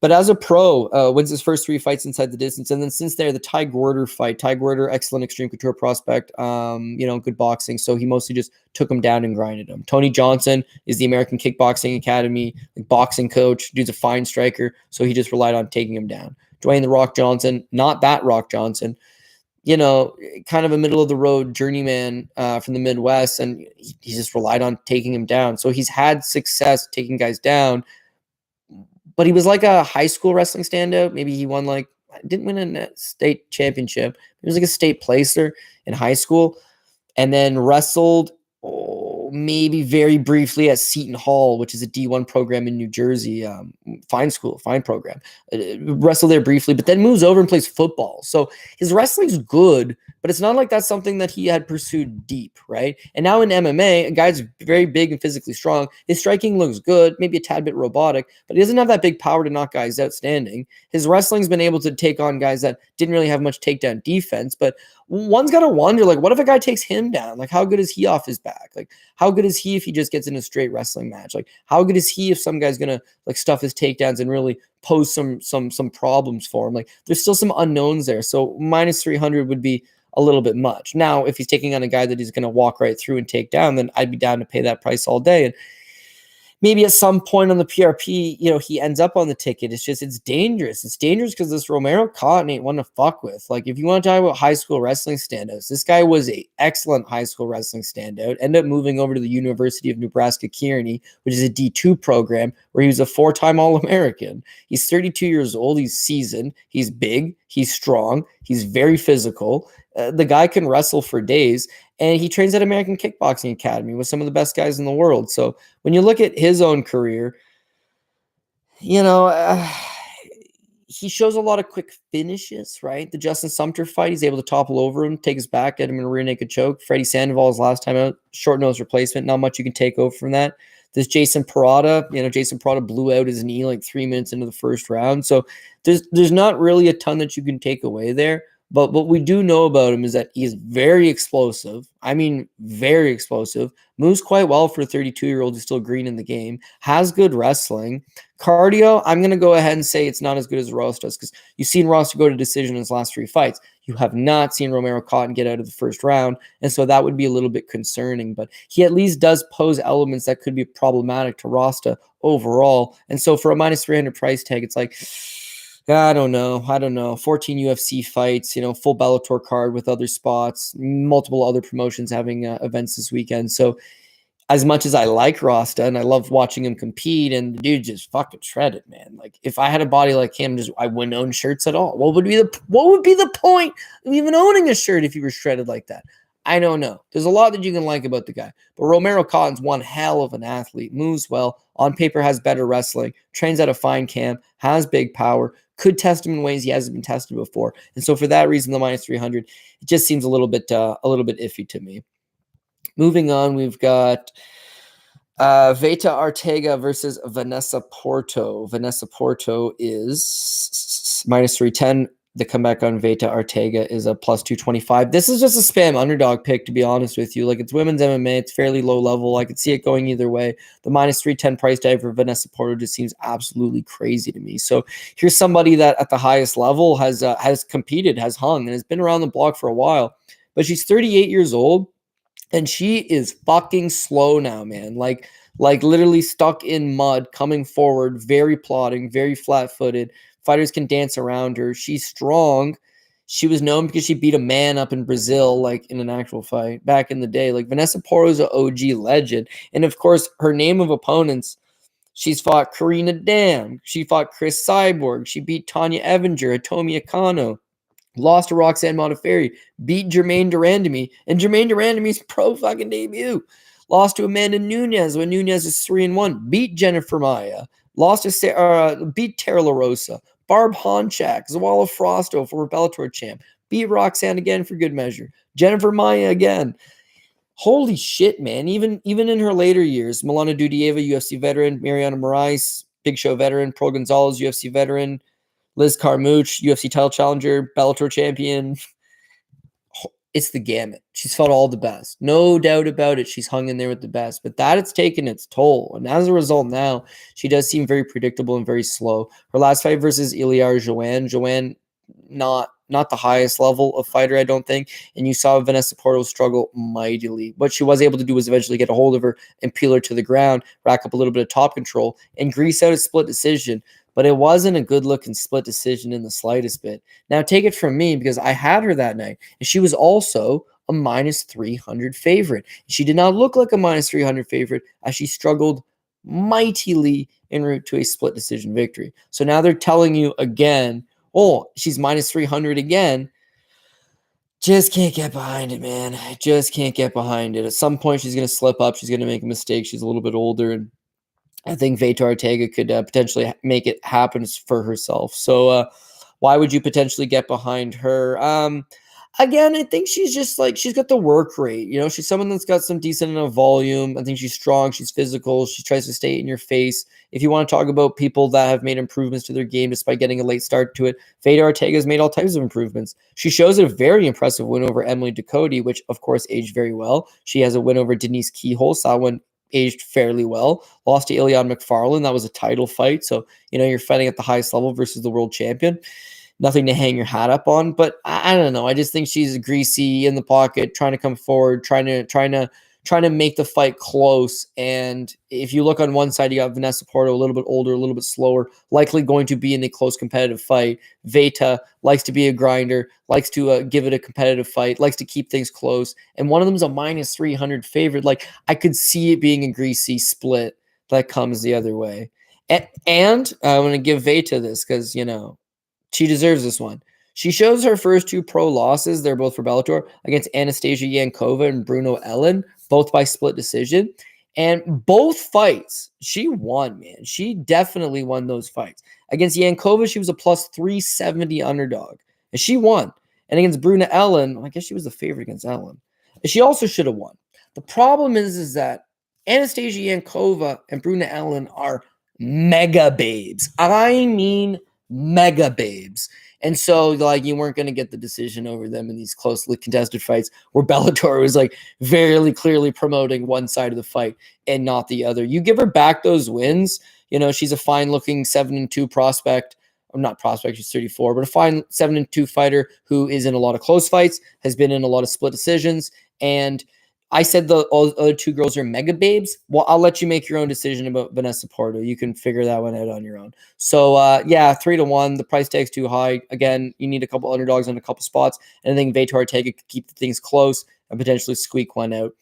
But as a pro, wins his first 3 fights inside the distance. And then since there, the Ty Gorder fight. Ty Gorder, excellent extreme couture prospect, good boxing. So he mostly just took him down and grinded him. Tony Johnson is the American Kickboxing Academy boxing coach. Dude's a fine striker. So he just relied on taking him down. Dwayne The Rock Johnson, not that Rock Johnson, kind of a middle of the road journeyman from the Midwest. And he just relied on taking him down. So he's had success taking guys down. But he was like a high school wrestling standout. Maybe he won didn't win a state championship. He was like a state placer in high school, and then wrestled maybe very briefly at Seton Hall, which is a D1 program in New Jersey. Fine school, fine program. Wrestled there briefly, but then moves over and plays football. So his wrestling's good, but it's not like that's something that he had pursued deep, right? And now in MMA, a guy's very big and physically strong. His striking looks good, maybe a tad bit robotic, but he doesn't have that big power to knock guys outstanding. His wrestling's been able to take on guys that didn't really have much takedown defense, but one's got to wonder, what if a guy takes him down? How good is he off his back? How good is he if he just gets in a straight wrestling match? How good is he if some guy's going to stuff his takedowns and really pose some problems for him? There's still some unknowns there. So minus 300 would be a little bit much. Now, if he's taking on a guy that he's going to walk right through and take down, then I'd be down to pay that price all day. And maybe at some point on the PRP, he ends up on the ticket. It's dangerous. It's dangerous because this Romero Cotton ain't one to fuck with. If you want to talk about high school wrestling standouts, this guy was a excellent high school wrestling standout. Ended up moving over to the University of Nebraska Kearney, which is a D2 program where he was a 4-time All-American. He's 32 years old. He's seasoned. He's big. He's strong. He's very physical. The guy can wrestle for days, and he trains at American Kickboxing Academy with some of the best guys in the world. So when you look at his own career, he shows a lot of quick finishes, right? The Justin Sumter fight, he's able to topple over him, take his back, get him in a rear naked choke. Freddie Sandoval's last time out, short nose replacement, not much you can take over from that. This Jason Parada, Jason Parada blew out his knee 3 minutes into the first round. So there's not really a ton that you can take away there. But what we do know about him is that he's very explosive. I mean, very explosive. Moves quite well for a 32-year-old who's still green in the game. Has good wrestling. Cardio, I'm going to go ahead and say it's not as good as Rosta's, because you've seen Rosta go to decision in his last 3 fights. You have not seen Romero Cotton get out of the first round, and so that would be a little bit concerning. But he at least does pose elements that could be problematic to Rosta overall. And so for a minus 300 price tag, it's I don't know. 14 UFC fights, full Bellator card with other spots, multiple other promotions having events this weekend. So as much as I like Rosta and I love watching him compete, and the dude just fucking shredded, man. If I had a body like him, I wouldn't own shirts at all. What would be the point of even owning a shirt if you were shredded like that? I don't know. There's a lot that you can like about the guy. But Romero Cotton's one hell of an athlete, moves well, on paper has better wrestling, trains at a fine camp, has big power, could test him in ways he hasn't been tested before. And so for that reason, the minus 300, it just seems a little bit iffy to me. Moving on, we've got Veta Arteaga versus Vanessa Porto. Vanessa Porto is minus 310. The comeback on Veta Arteaga is a plus 225. This is just a spam underdog pick, to be honest with you. It's women's MMA. It's fairly low level. I could see it going either way. The minus 310 price tag for Vanessa Porto just seems absolutely crazy to me. So here's somebody that at the highest level has competed, has hung, and has been around the block for a while. But she's 38 years old, and she is fucking slow now, man. Like literally stuck in mud, coming forward, very plodding, very flat-footed. Fighters can dance around her. She's strong. She was known because she beat a man up in Brazil, like in an actual fight back in the day. Like Vanessa Porto is an OG legend. And of course, her name of opponents, she's fought Karina Dam. She fought Chris Cyborg. She beat Tanya Evinger, Hitomi Akano. Lost to Roxanne Modafferi, beat Jermaine Durandamy, and Jermaine Durandamy's pro fucking debut. Lost to Amanda Nunes when Nunes is 3-1. Beat Jennifer Maia. Lost to beat Tara La Rosa. Barb Honchak, Zawala Frosto, former Bellator champ. Beat Roxanne again for good measure. Jennifer Maia again. Holy shit, man. Even in her later years, Milana Dudieva, UFC veteran. Mariana Moraes, Big Show veteran. Pro Gonzalez, UFC veteran. Liz Carmouche, UFC title challenger, Bellator champion. It's the gamut. She's fought all the best. No doubt about it. She's hung in there with the best. But that it's taken its toll. And as a result now, she does seem very predictable and very slow. Her last fight versus Iliar Joanne. Joanne, not the highest level of fighter, I don't think. And you saw Vanessa Porto struggle mightily. What she was able to do was eventually get a hold of her and peel her to the ground, rack up a little bit of top control, and grease out a split decision. But it wasn't a good-looking split decision in the slightest bit. Now, take it from me, because I had her that night, and she was also a minus 300 favorite. She did not look like a minus 300 favorite, as she struggled mightily en route to a split decision victory. So now they're telling you again, oh, she's minus 300 again. Just can't get behind it, man. I just can't get behind it. At some point, she's going to slip up. She's going to make a mistake. She's a little bit older, and I think Veta Arteaga could potentially make it happen for herself. So why would you potentially get behind her? Again, I think she's just like, she's got the work rate. You know, she's someone that's got some decent enough volume. I think she's strong. She's physical. She tries to stay in your face. If you want to talk about people that have made improvements to their game despite getting a late start to it, Veta Arteaga has made all types of improvements. She shows a very impressive win over Emily Ducote, which of course aged very well. She has a win over Denise Keyhole, saw one aged fairly well. Lost to Ilion McFarlane. That was a title fight. So, you know, you're fighting at the highest level versus the world champion. Nothing to hang your hat up on. But I don't know. I just think she's greasy in the pocket, trying to come forward, trying to make the fight close. And if you look on one side, you got Vanessa Porto, a little bit older, a little bit slower, likely going to be in a close competitive fight. Veta likes to be a grinder, likes to give it a competitive fight, likes to keep things close. And one of them is a minus 300 favorite. Like, I could see it being a greasy split that comes the other way. And I want to give Veta this because, you know, she deserves this one. She shows her first two pro losses. They're both for Bellator against Anastasia Yankova and Bruno Ellen, both by split decision. And both fights, she won, man. She definitely won those fights. Against Yankova, she was a plus 370 underdog. And she won. And against Bruno Ellen, I guess she was the favorite against Ellen. And she also should have won. The problem is that Anastasia Yankova and Bruno Ellen are mega babes. I mean mega babes. And so, like, you weren't going to get the decision over them in these closely contested fights where Bellator was, like, very clearly promoting one side of the fight and not the other. You give her back those wins. You know, she's a fine-looking 7-2 prospect. Or not prospect, she's 34, but a fine 7-2 fighter who is in a lot of close fights, has been in a lot of split decisions, and I said the other two girls are mega babes. Well, I'll let you make your own decision about Vanessa Porto. You can figure that one out on your own. So, yeah, 3-1. The price tag's too high. Again, you need a couple underdogs on a couple spots. And I think Veta Arteaga could keep things close and potentially squeak one out.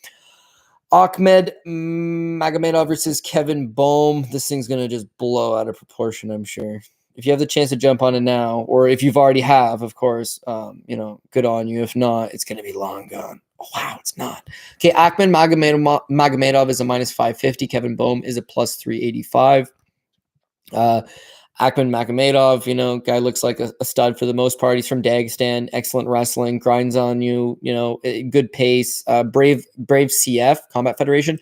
Akhmed Magomedov versus Kevin Boehm. This thing's going to just blow out of proportion, I'm sure. If you have the chance to jump on it now, or if you've already have, of course, you know, good on you. If not, it's going to be long gone. Oh, wow, it's not. Okay, Akhmed Magomedov is a minus 550. Kevin Boehm is a plus 385. Akhmed Magomedov, you know, guy looks like a stud for the most part. He's from Dagestan, excellent wrestling, grinds on you, you know, good pace. Brave CF, Combat Federation.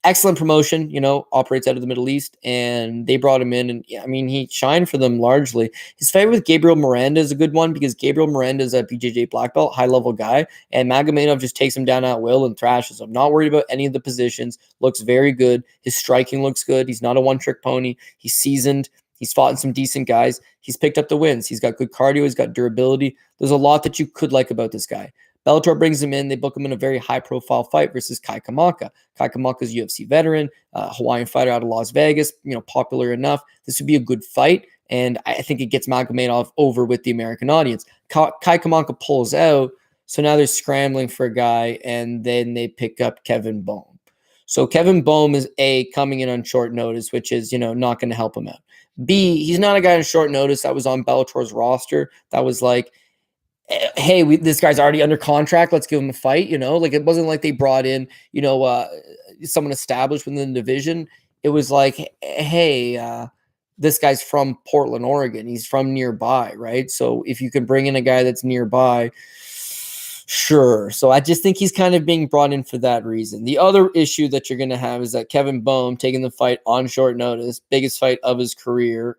Excellent promotion, you know, operates out of the Middle East, and they brought him in, and yeah, I mean, he shined for them largely. His fight with Gabriel Miranda is a good one because Gabriel Miranda is a BJJ black belt, high-level guy, and Magomedov just takes him down at will and thrashes him. Not worried about any of the positions, looks very good. His striking looks good. He's not a one-trick pony. He's seasoned. He's fought in some decent guys. He's picked up the wins. He's got good cardio. He's got durability. There's a lot that you could like about this guy. Bellator brings him in. They book him in a very high-profile fight versus Kai Kamaka. Kai Kamaka's UFC veteran, Hawaiian fighter out of Las Vegas, you know, popular enough. This would be a good fight. And I think it gets Magomedov over with the American audience. Kai Kamaka pulls out, so now they're scrambling for a guy, and then they pick up Kevin Boehm. So Kevin Boehm is coming in on short notice, which is, not going to help him out. B, he's not a guy on short notice that was on Bellator's roster. That was like, hey, this guy's already under contract. Let's give him a fight. Like it wasn't like they brought in, someone established within the division. It was like, hey, this guy's from Portland, Oregon. He's from nearby, right? So if you can bring in a guy that's nearby, sure. So I just think he's kind of being brought in for that reason. The other issue that you're going to have is that Kevin Boehm taking the fight on short notice, biggest fight of his career,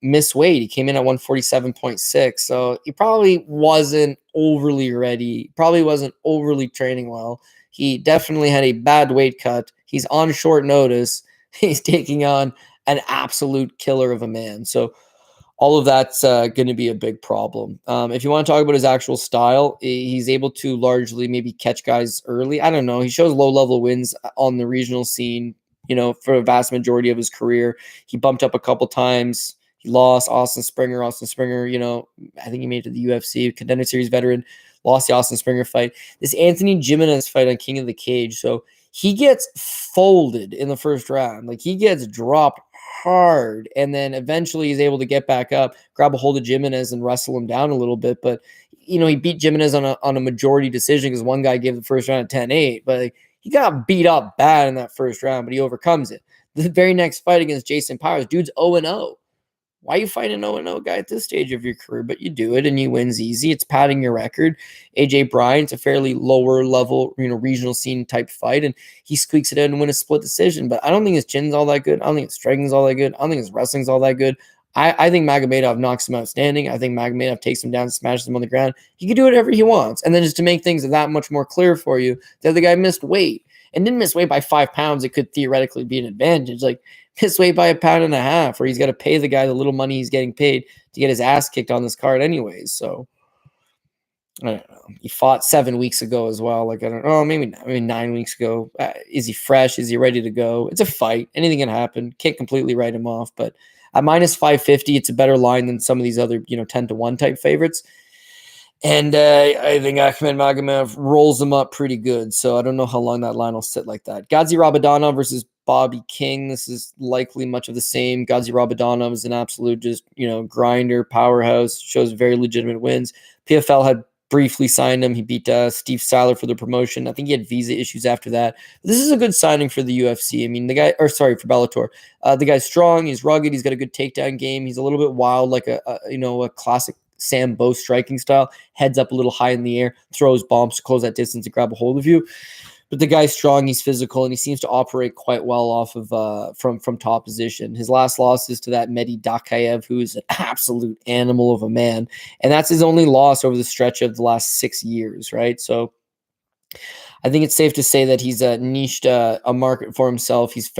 missed weight. He came in at 147.6. So he probably wasn't overly ready. Probably wasn't overly training well. He definitely had a bad weight cut. He's on short notice. He's taking on an absolute killer of a man. So all of that's going to be a big problem. If you want to talk about his actual style, he's able to largely maybe catch guys early. I don't know. He shows low-level wins on the regional scene, for a vast majority of his career. He bumped up a couple times. He lost Austin Springer. I think he made it to the UFC, Contender Series veteran, lost the Austin Springer fight. This Anthony Jimenez fight on King of the Cage. So he gets folded in the first round. Like he gets dropped hard, and then eventually he's able to get back up, grab a hold of Jimenez and wrestle him down a little bit. But he beat Jimenez on a majority decision because one guy gave the first round a 10-8, but he got beat up bad in that first round, but he overcomes it. The very next fight against Jason Powers, dude's 0-0. Why are you fighting an 0-0 guy at this stage of your career? But you do it and he wins easy. It's padding your record. AJ Bryant's a fairly lower level, regional scene type fight, and he squeaks it out and win a split decision. But I don't think his chin's all that good. I don't think his striking's all that good. I don't think his wrestling's all that good. I think Magomedov knocks him outstanding. I think Magomedov takes him down, smashes him on the ground. He can do whatever he wants. And then just to make things that much more clear for you, the other guy missed weight and didn't miss weight by 5 pounds. It could theoretically be an advantage. Like, his weight by 1.5 pounds, or he's got to pay the guy the little money he's getting paid to get his ass kicked on this card anyways. So I don't know. He fought 7 weeks ago as well. Like, I don't know, maybe 9 weeks ago. Is he fresh? Is he ready to go? It's a fight. Anything can happen. Can't completely write him off, but at minus 550, it's a better line than some of these other, 10-1 type favorites. And I think Akhmed Magomedov rolls him up pretty good. So I don't know how long that line will sit like that. Gadzhi Rabadanov versus Bobby King. This is likely much of the same. Gadzhi Rabadanov is an absolute just, grinder, powerhouse, shows very legitimate wins. PFL had briefly signed him. He beat Steve Seiler for the promotion. I think he had visa issues after that. This is a good signing for the UFC. I mean, for Bellator. The guy's strong. He's rugged. He's got a good takedown game. He's a little bit wild, like a classic Sam Bow striking style. Heads up a little high in the air, throws bombs to close that distance and grab a hold of you. But the guy's strong, he's physical, and he seems to operate quite well off of from top position. His last loss is to that Mehdi Dakayev, who is an absolute animal of a man. And that's his only loss over the stretch of the last 6 years, right? So I think it's safe to say that he's niched a market for himself. He's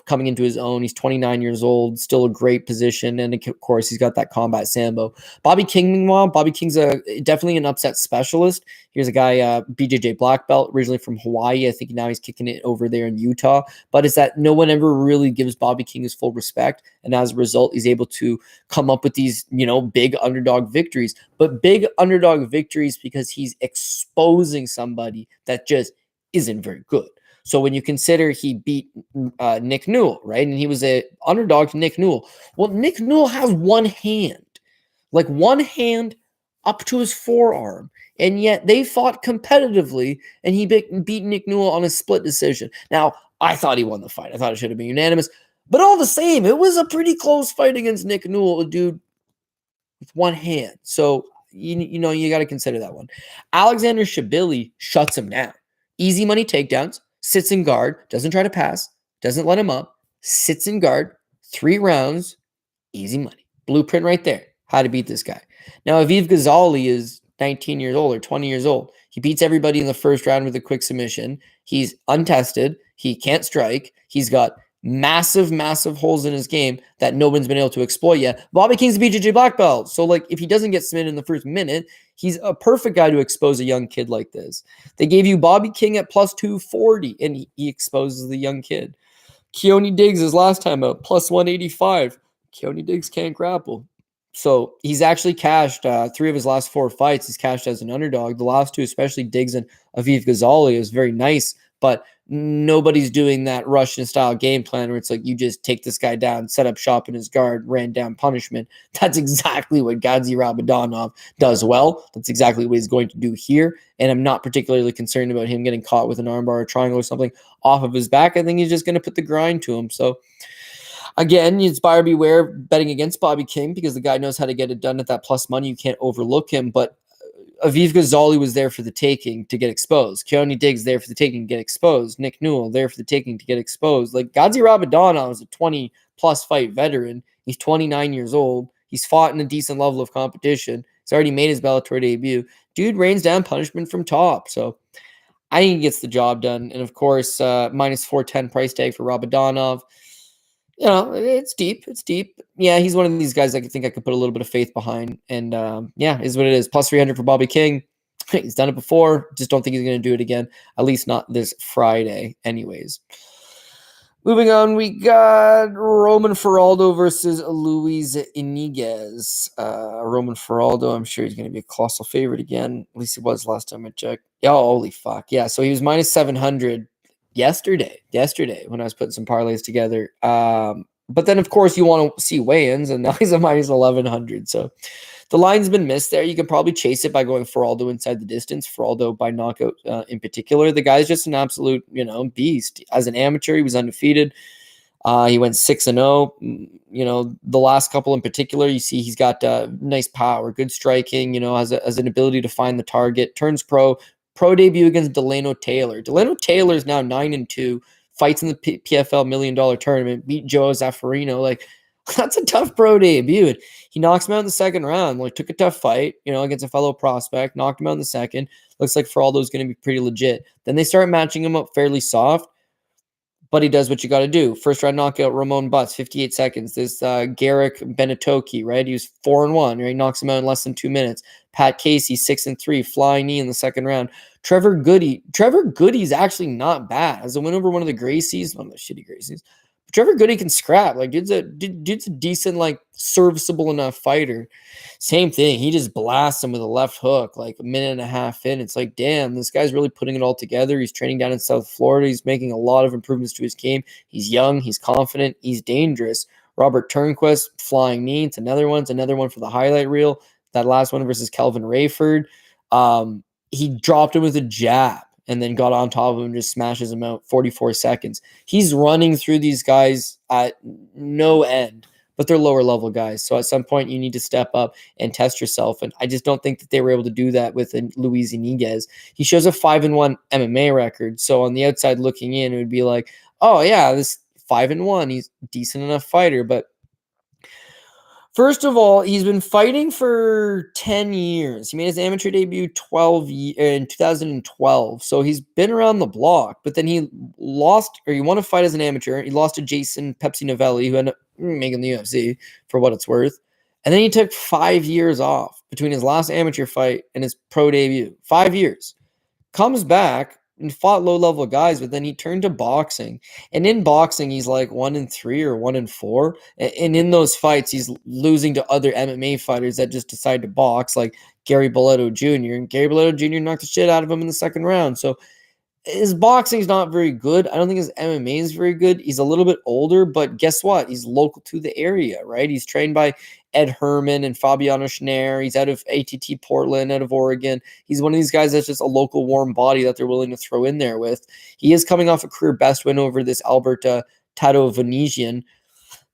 coming into his own. He's 29 years old, still a great position, and of course he's got that combat sambo. Bobby King, meanwhile, Bobby King's definitely an upset specialist. Here's a guy, BJJ black belt, originally from Hawaii. I think now he's kicking it over there in Utah. But it's that no one ever really gives Bobby King his full respect, and as a result, he's able to come up with these big underdog victories. But big underdog victories because he's exposing somebody that just isn't very good. So when you consider he beat Nick Newell, right? And he was an underdog to Nick Newell. Well, Nick Newell has one hand up to his forearm. And yet they fought competitively, and he beat Nick Newell on a split decision. Now, I thought he won the fight. I thought it should have been unanimous. But all the same, it was a pretty close fight against Nick Newell, a dude with one hand. So, you got to consider that one. Alexander Shabili shuts him down. Easy money takedowns, sits in guard, doesn't try to pass, doesn't let him up, sits in guard, 3 rounds, easy money. Blueprint right there. How to beat this guy. Now, Aviv Ghazali is 19 years old or 20 years old. He beats everybody in the first round with a quick submission. He's untested. He can't strike. He's got massive holes in his game that no one's been able to exploit yet. Bobby King's a BJJ black belt. So, if he doesn't get submitted in the first minute, he's a perfect guy to expose a young kid like this. They gave you Bobby King at plus 240, and he exposes the young kid. Keone Diggs, his last time out, plus 185. Keone Diggs can't grapple. So he's actually cashed 3 of his last 4 fights. He's cashed as an underdog. The last 2, especially Diggs and Aviv Ghazali, is very nice, but nobody's doing that Russian style game plan where it's like you just take this guy down, set up shop in his guard, ran down punishment. That's exactly what Gadzhi Rabadanov does well. That's exactly what he's going to do here. And I'm not particularly concerned about him getting caught with an armbar or triangle or something off of his back. I think he's just going to put the grind to him. So again, it's buyer beware betting against Bobby King because the guy knows how to get it done at that plus money. You can't overlook him, but Aviv Ghazali was there for the taking to get exposed. Keone Diggs there for the taking to get exposed. Nick Newell there for the taking to get exposed. Like Gadzhi Rabadanov is a 20-plus fight veteran. He's 29 years old. He's fought in a decent level of competition. He's already made his Bellator debut. Dude rains down punishment from top. So I think he gets the job done. And of course, minus 410 price tag for Rabadanov. You know, it's deep. It's deep. Yeah, he's one of these guys I think I could put a little bit of faith behind. And yeah, is what it is. Plus 300 for Bobby King. He's done it before. Just don't think he's going to do it again. At least not this Friday anyways. Moving on, we got Roman Faraldo versus Luis Iniguez. Roman Faraldo, I'm sure he's going to be a colossal favorite again. At least he was last time I checked. Oh, holy fuck. Yeah, so he was minus 700 yesterday when I was putting some parlays together. But then, of course, you want to see weigh-ins, and now he's a minus 1,100. So the line's been missed there. You can probably chase it by going Faraldo inside the distance, Faraldo by knockout in particular. The guy's just an absolute, beast. As an amateur, he was undefeated. He went 6-0. The last couple in particular, you see he's got nice power, good striking, has an ability to find the target, turns pro debut against Delano Taylor. Delano Taylor is now 9-2, fights in the PFL $1 million tournament, beat Joe Zaffarino. Like, that's a tough pro debut. And he knocks him out in the second round. Like, took a tough fight, against a fellow prospect, knocked him out in the second. Looks like Faraldo's going to be pretty legit. Then they start matching him up fairly soft, but he does what you got to do. First round knockout, Ramon Butts, 58 seconds. This Garrick Benetoki, right? He was 4-1, right? He knocks him out in less than 2 minutes. Pat Casey, 6-3, flying knee in the second round. Trevor Goody's actually not bad. As a win over one of the Gracies, one of the shitty Gracies. But Trevor Goody can scrap. Like, dude's a decent, like, serviceable enough fighter. Same thing. He just blasts him with a left hook, like a minute and a half in. It's like, damn, this guy's really putting it all together. He's training down in South Florida. He's making a lot of improvements to his game. He's young. He's confident. He's dangerous. Robert Turnquist, flying knee. It's another one for the highlight reel. That last one versus Kelvin Rayford. He dropped him with a jab and then got on top of him and just smashes him out 44 seconds. He's running through these guys at no end, but they're lower level guys. So at some point you need to step up and test yourself. And I just don't think that they were able to do that with Luis Iniguez. He shows a 5-1 MMA record. So on the outside looking in, it would be like, oh yeah, this 5-1, he's a decent enough fighter. But first of all, he's been fighting for 10 years. He made his amateur debut in 2012. So he's been around the block, but then he won a fight as an amateur. He lost to Jason Pepsi Novelli, who ended up making the UFC for what it's worth. And then he took 5 years off between his last amateur fight and his pro debut. 5 years. Comes back and fought low-level guys, but then he turned to boxing. And in boxing, he's like 1-3 or 1-4. And in those fights, he's losing to other MMA fighters that just decide to box, like Gary Boletto Jr. And Gary Boletto Jr. knocked the shit out of him in the second round. So his boxing is not very good. I don't think his MMA is very good. He's a little bit older, but guess what? He's local to the area, right? He's trained by Ed Herman and Fabiano Schneer. He's out of ATT Portland, out of Oregon. He's one of these guys that's just a local warm body that they're willing to throw in there with. He is coming off a career best win over this Alberta Tato Venetian.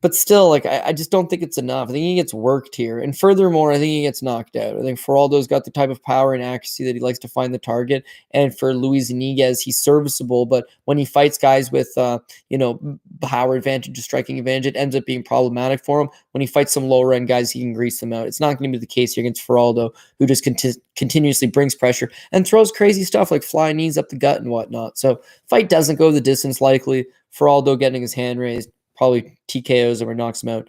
But still, like, I just don't think it's enough. I think he gets worked here. And furthermore, I think he gets knocked out. I think Faraldo's got the type of power and accuracy that he likes to find the target. And for Luis Iniguez, he's serviceable. But when he fights guys with, power advantage or striking advantage, it ends up being problematic for him. When he fights some lower-end guys, he can grease them out. It's not going to be the case here against Faraldo, who just continuously brings pressure and throws crazy stuff like flying knees up the gut and whatnot. So fight doesn't go the distance likely. Faraldo getting his hand raised. Probably TKOs or knocks him out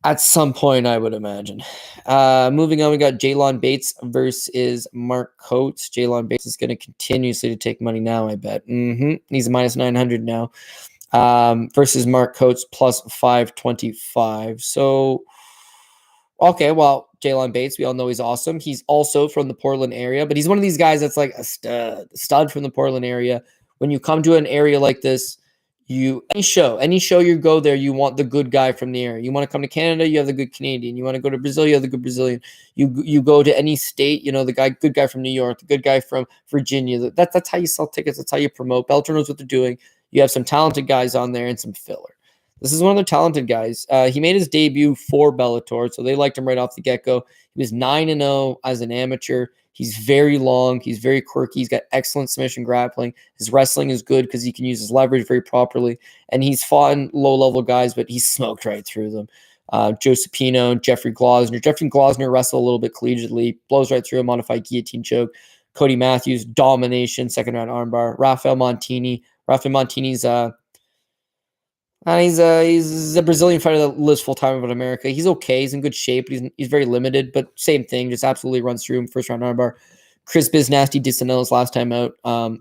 at some point, I would imagine. Moving on, we got Jaylon Bates versus Mark Coates. Jaylon Bates is going to continuously take money now, I bet. He's a minus 900 now. versus Mark Coates plus 525. So, okay, well, Jaylon Bates, we all know he's awesome. He's also from the Portland area, but he's one of these guys that's like a stud from the Portland area. When you come to an area like this, any show you go there, you want the good guy from the area. You want to come to Canada, you have the good Canadian. You want to go to Brazil, you have the good Brazilian. You go to any state, the good guy from New York, the good guy from Virginia. That's how you sell tickets. That's how you promote. Bellator knows what they're doing. You have some talented guys on there and some filler. This is one of the talented guys. He made his debut for Bellator, so they liked him right off the get-go. He was 9-0 as an amateur. He's very long. He's very quirky. He's got excellent submission grappling. His wrestling is good because he can use his leverage very properly. And he's fought in low-level guys, but he's smoked right through them. Joe Cepino, Jeffrey Glosner. Jeffrey Glosner wrestled a little bit collegiately, blows right through a modified guillotine choke. Cody Matthews, domination, second-round armbar. Rafael Montini. Rafael Montini's he's a Brazilian fighter that lives full-time in America. He's okay. He's in good shape. He's very limited, but same thing. Just absolutely runs through him. First-round armbar. Chris Biznasty Dissanel his last time out.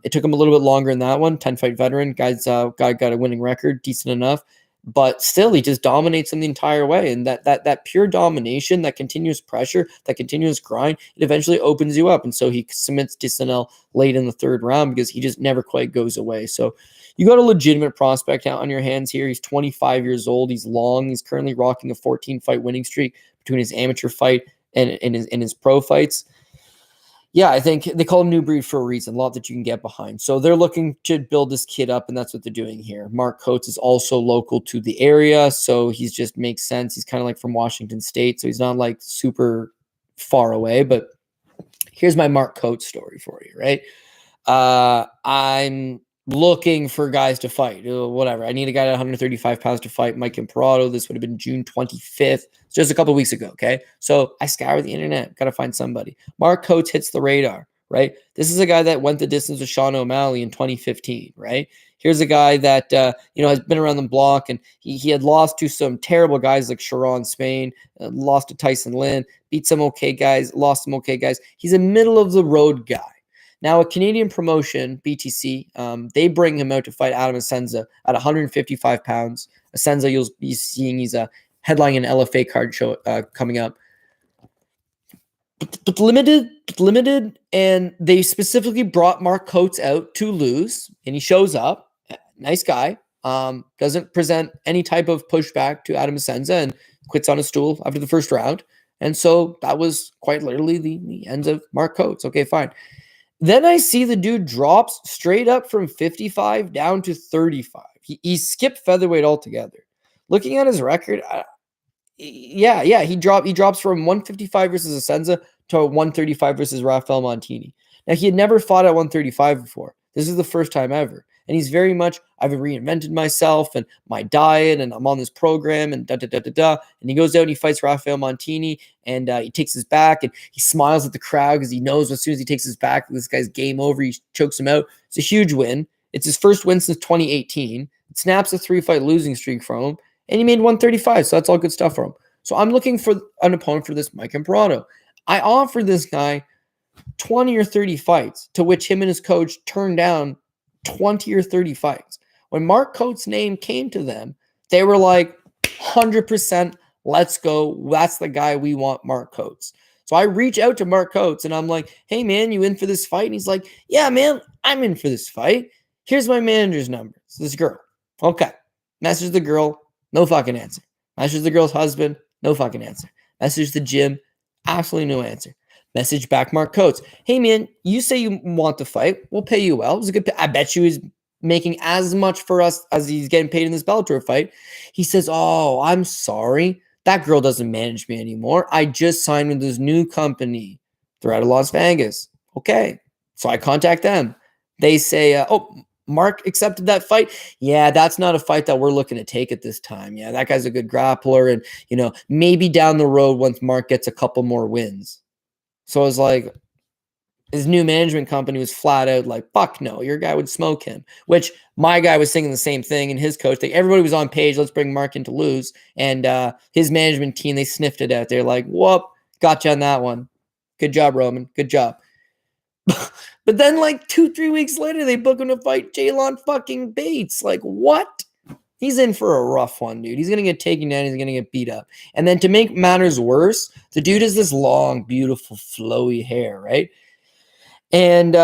It took him a little bit longer in that one. 10-fight veteran. Guy got a winning record. Decent enough. But still, he just dominates him the entire way. And that pure domination, that continuous pressure, that continuous grind, it eventually opens you up. And so he submits Dissanel late in the third round because he just never quite goes away. So you got a legitimate prospect out on your hands here. He's 25 years old. He's long. He's currently rocking a 14-fight winning streak between his amateur fight and his pro fights. Yeah, I think they call him New Breed for a reason. A lot that you can get behind. So they're looking to build this kid up, and that's what they're doing here. Mark Coates is also local to the area, so he's just makes sense. He's kind of like from Washington State, so he's not like super far away. But here's my Mark Coates story for you, right? I'm looking for guys to fight. Whatever. I need a guy at 135 pounds to fight Mike Imparato. This would have been June 25th. Just a couple of weeks ago, okay? So I scour the internet. Got to find somebody. Mark Coates hits the radar, right? This is a guy that went the distance with Sean O'Malley in 2015, right? Here's a guy that, has been around the block, and he had lost to some terrible guys like Sharon Spain, lost to Tyson Lin, beat some okay guys, lost some okay guys. He's a middle-of-the-road guy. Now, a Canadian promotion, BTC, they bring him out to fight Adam Asenza at 155 pounds. Asenza, you'll be seeing he's headlining an LFA card show coming up. But limited, and they specifically brought Mark Coates out to lose, and he shows up. Nice guy. Doesn't present any type of pushback to Adam Asenza and quits on a stool after the first round. And so that was quite literally the end of Mark Coates. Okay, fine. Then I see the dude drops straight up from 55 down to 35. He skipped featherweight altogether. Looking at his record, he drops from 155 versus Asenza to 135 versus Rafael Montini. Now, he had never fought at 135 before. This is the first time ever. And he's very much, I've reinvented myself and my diet, and I'm on this program, and da-da-da-da-da. And he goes out and he fights Rafael Montini, and he takes his back, and he smiles at the crowd because he knows as soon as he takes his back, this guy's game over. He chokes him out. It's a huge win. It's his first win since 2018. It snaps a 3-fight losing streak from him, and he made 135, so that's all good stuff for him. So I'm looking for an opponent for this Mike Imparato. I offered this guy 20 or 30 fights, to which him and his coach turned down 20 or 30 fights. When Mark Coates' name came to them, they were like, 100%, let's go. That's the guy we want, Mark Coates. So I reach out to Mark Coates, and I'm like, hey, man, you in for this fight? And he's like, yeah, man, I'm in for this fight. Here's my manager's number. It's this girl. Okay. Message the girl, no fucking answer. Message the girl's husband, no fucking answer. Message the gym, absolutely no answer. Message back Mark Coates. Hey, man, you say you want to fight. We'll pay you well. It was a good I bet you he's making as much for us as he's getting paid in this Bellator fight. He says, oh, I'm sorry. That girl doesn't manage me anymore. I just signed with this new company. They're out of Las Vegas. Okay. So I contact them. They say, Mark accepted that fight. Yeah, that's not a fight that we're looking to take at this time. Yeah, that guy's a good grappler. And, maybe down the road once Mark gets a couple more wins. So I was like, his new management company was flat out like, fuck no, your guy would smoke him. Which my guy was thinking the same thing, and his coach, everybody was on page, let's bring Mark in to lose. And his management team, they sniffed it out. They're like, whoop, gotcha on that one. Good job, Roman. Good job. But then like 2-3 weeks later, they book him to fight Jaylon fucking Bates. Like, what? he's in for a rough one, dude. He's going to get taken down. He's going to get beat up. And then to make matters worse, the dude has this long, beautiful, flowy hair, right? And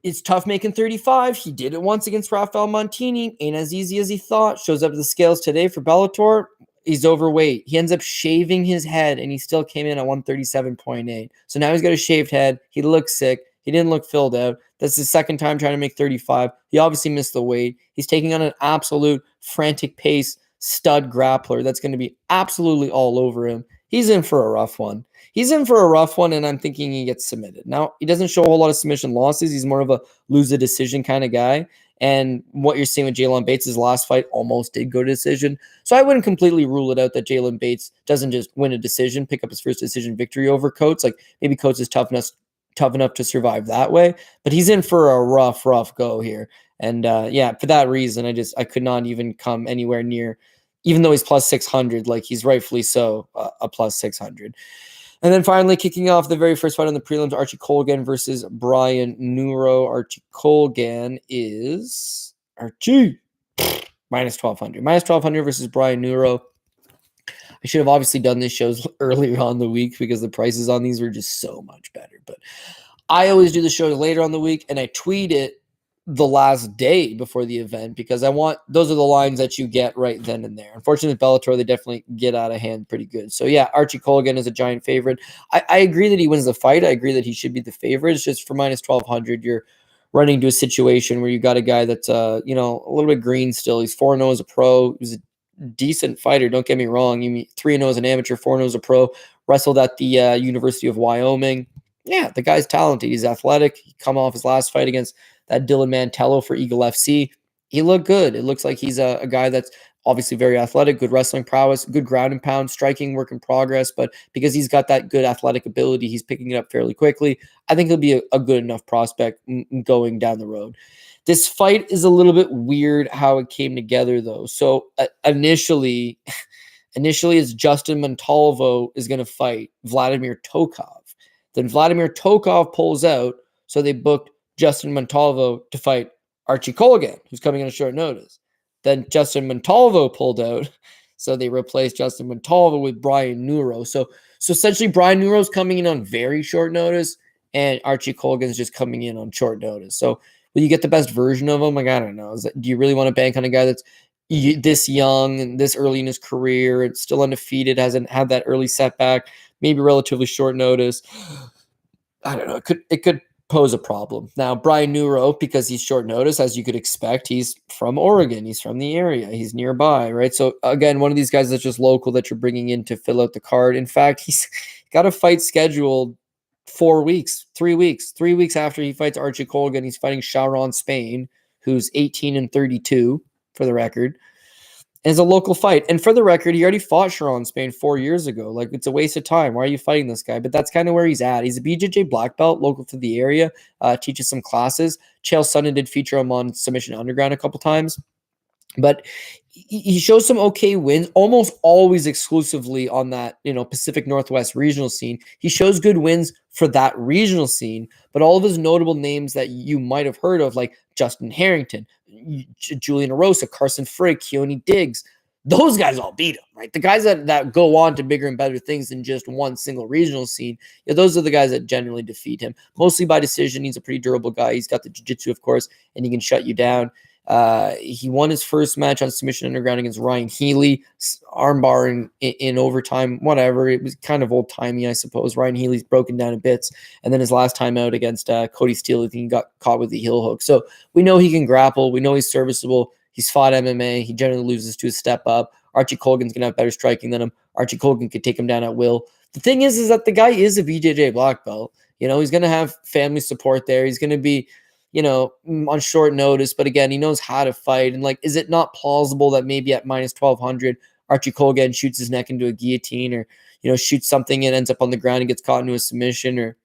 it's tough making 35. He did it once against Rafael Montini. Ain't as easy as he thought. Shows up to the scales today for Bellator. He's overweight. He ends up shaving his head, and he still came in at 137.8. So now he's got a shaved head. He looks sick. He didn't look filled out. That's his second time trying to make 35. He obviously missed the weight. He's taking on an absolute frantic pace stud grappler that's going to be absolutely all over him. He's in for a rough one. And I'm thinking he gets submitted. Now, he doesn't show a whole lot of submission losses. He's more of a lose a decision kind of guy. And what you're seeing with Jaylon Bates' last fight almost did go to decision. So I wouldn't completely rule it out that Jaylon Bates doesn't just win a decision, pick up his first decision victory over Coates. Like maybe Coates is tough enough to survive that way. But he's in for a rough go here. And for that reason, I could not even come anywhere near, even though he's plus 600, like he's rightfully so a plus 600. And then finally, kicking off the very first fight on the prelims, Archie Colgan versus Brian Nuro. Archie Colgan is Archie minus 1,200. Minus 1,200 versus Brian Nuro. I should have obviously done these shows earlier on the week because the prices on these were just so much better. But I always do the show later on the week, and I tweet it the last day before the event because those are the lines that you get right then and there. Unfortunately, with Bellator, they definitely get out of hand pretty good. So yeah, Archie Colgan is a giant favorite. I agree that he wins the fight. I agree that he should be the favorite. It's just for minus 1,200, you're running into a situation where you got a guy that's a little bit green still. He's 4-0 as a pro. He's a decent fighter. Don't get me wrong. You mean 3-0 as an amateur, 4-0 as a pro. Wrestled at the University of Wyoming. Yeah, the guy's talented. He's athletic. He come off his last fight against that Dylan Mantello for Eagle FC. He looked good. It looks like he's a guy that's obviously very athletic, good wrestling prowess, good ground and pound, striking, work in progress. But because he's got that good athletic ability, he's picking it up fairly quickly. I think he'll be a good enough prospect going down the road. This fight is a little bit weird how it came together, though. So initially it's Justin Montalvo is going to fight Vladimir Tokov. Then Vladimir Tokov pulls out, so they booked Justin Montalvo to fight Archie Colgan, who's coming on a short notice. Then Justin Montalvo pulled out, so they replaced Justin Montalvo with Brian Nuro. So essentially, Brian Nuro's coming in on very short notice, and Archie Colgan's just coming in on short notice. So will you get the best version of him? Like, I don't know. Do you really want to bank on a guy that's this young and this early in his career and still undefeated, hasn't had that early setback, maybe relatively short notice? I don't know. It could pose a problem. Now, Brian Nuro, because he's short notice, as you could expect, he's from Oregon. He's from the area. He's nearby, right? So, again, one of these guys that's just local that you're bringing in to fill out the card. In fact, he's got a fight scheduled 3 weeks after he fights Archie Colgan. He's fighting Sharon Spain, who's 18-32 for the record. And it's a local fight. And for the record, he already fought Sharon Spain 4 years ago. Like, it's a waste of time. Why are you fighting this guy? But that's kind of where he's at. He's a BJJ black belt, local to the area, teaches some classes. Chael Sonnen did feature him on Submission Underground a couple times. But he shows some okay wins, almost always exclusively on that, Pacific Northwest regional scene. He shows good wins for that regional scene, but all of his notable names that you might have heard of, like Justin Harrington, Julian Arosa, Carson Frigg, Keone Diggs, those guys all beat him, right? The guys that go on to bigger and better things than just one single regional scene, those are the guys that generally defeat him, mostly by decision. He's a pretty durable guy. He's got the jiu-jitsu, of course, and he can shut you down. He won his first match on Submission Underground against Ryan Healy, armbar in overtime, whatever. It was kind of old-timey, I suppose. Ryan Healy's broken down in bits. And then his last time out against Cody Steele, I think he got caught with the heel hook. So we know he can grapple. We know he's serviceable. He's fought MMA. He generally loses to a step up. Archie Colgan's going to have better striking than him. Archie Colgan could take him down at will. The thing is that the guy is a BJJ black belt. He's going to have family support there. He's going to be on short notice, but again, he knows how to fight. And is it not plausible that maybe at minus 1,200, Archie Colgan shoots his neck into a guillotine, or, shoots something and ends up on the ground and gets caught into a submission, or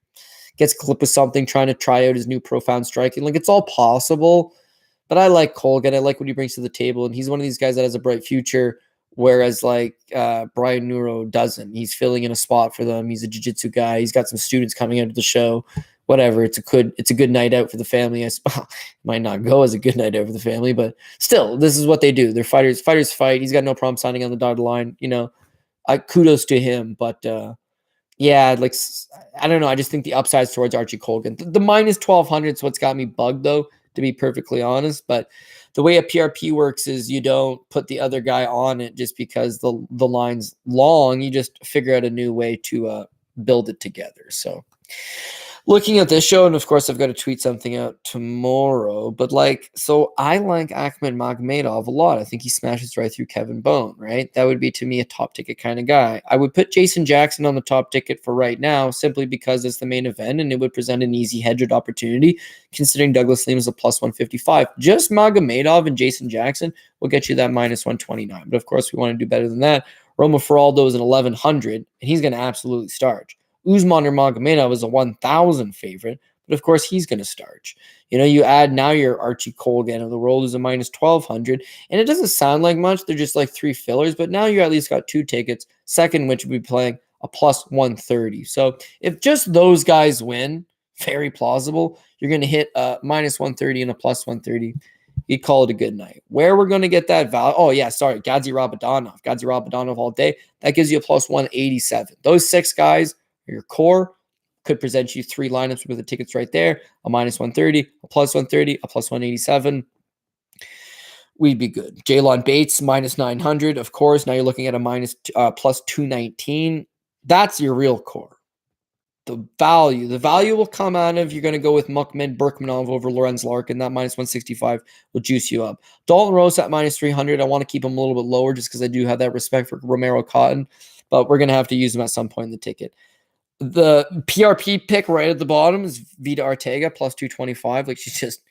gets clipped with something trying to try out his new profound striking? It's all possible, but I like Colgan. I like what he brings to the table. And he's one of these guys that has a bright future. Whereas Brian Nuro doesn't. He's filling in a spot for them. He's a jiu-jitsu guy. He's got some students coming out of the show. whatever. It's a good night out for the family. Might not go as a good night out for the family, but still, this is what they do. They're fighters. Fighters fight. He's got no problem signing on the dotted line. Kudos to him. But yeah, like I don't know. I just think the upside's towards Archie Colgan. The minus 1,200 is what's got me bugged, though, to be perfectly honest. But the way a PRP works is you don't put the other guy on it just because the line's long. You just figure out a new way to build it together. So looking at this show, and of course I've got to tweet something out tomorrow, but I like Akhmed Magomedov a lot. I think he smashes right through Kevin Boehm, right? That would be, to me, a top ticket kind of guy. I would put Jason Jackson on the top ticket for right now, simply because it's the main event and it would present an easy hedged opportunity, considering Douglas Lima is a plus 155. Just Magomedov and Jason Jackson will get you that minus 129. But of course, we want to do better than that. Roma Faraldo is an 1,100, and he's going to absolutely starch. Usman Nurmagomedov is a 1,000 favorite, but of course he's going to starch. You add now your Archie Colgan of the world is a minus 1,200, and it doesn't sound like much. They're just like 3 fillers, but now you at least got 2 tickets, second which would be playing a plus 130. So if just those guys win, very plausible, you're going to hit a minus 130 and a plus 130. You call it a good night. Where we're going to get that value? Oh, yeah, sorry. Gadzhi Rabadanov all day. That gives you a plus 187. Those 6 guys, your core, could present you 3 lineups with the tickets right there. A minus 130, a plus 130, a plus 187. We'd be good. Jaylon Bates, minus 900. Of course, now you're looking at a plus 219. That's your real core. The value will come out of, you're going to go with Mukhamed, Berkhamov over Lorenz, Larkin. That minus 165 will juice you up. Dalton Rosta at minus 300. I want to keep him a little bit lower just because I do have that respect for Romero Cotton, but we're going to have to use him at some point in the ticket. The PRP pick right at the bottom is Veta Arteaga plus 225. Like, she's just,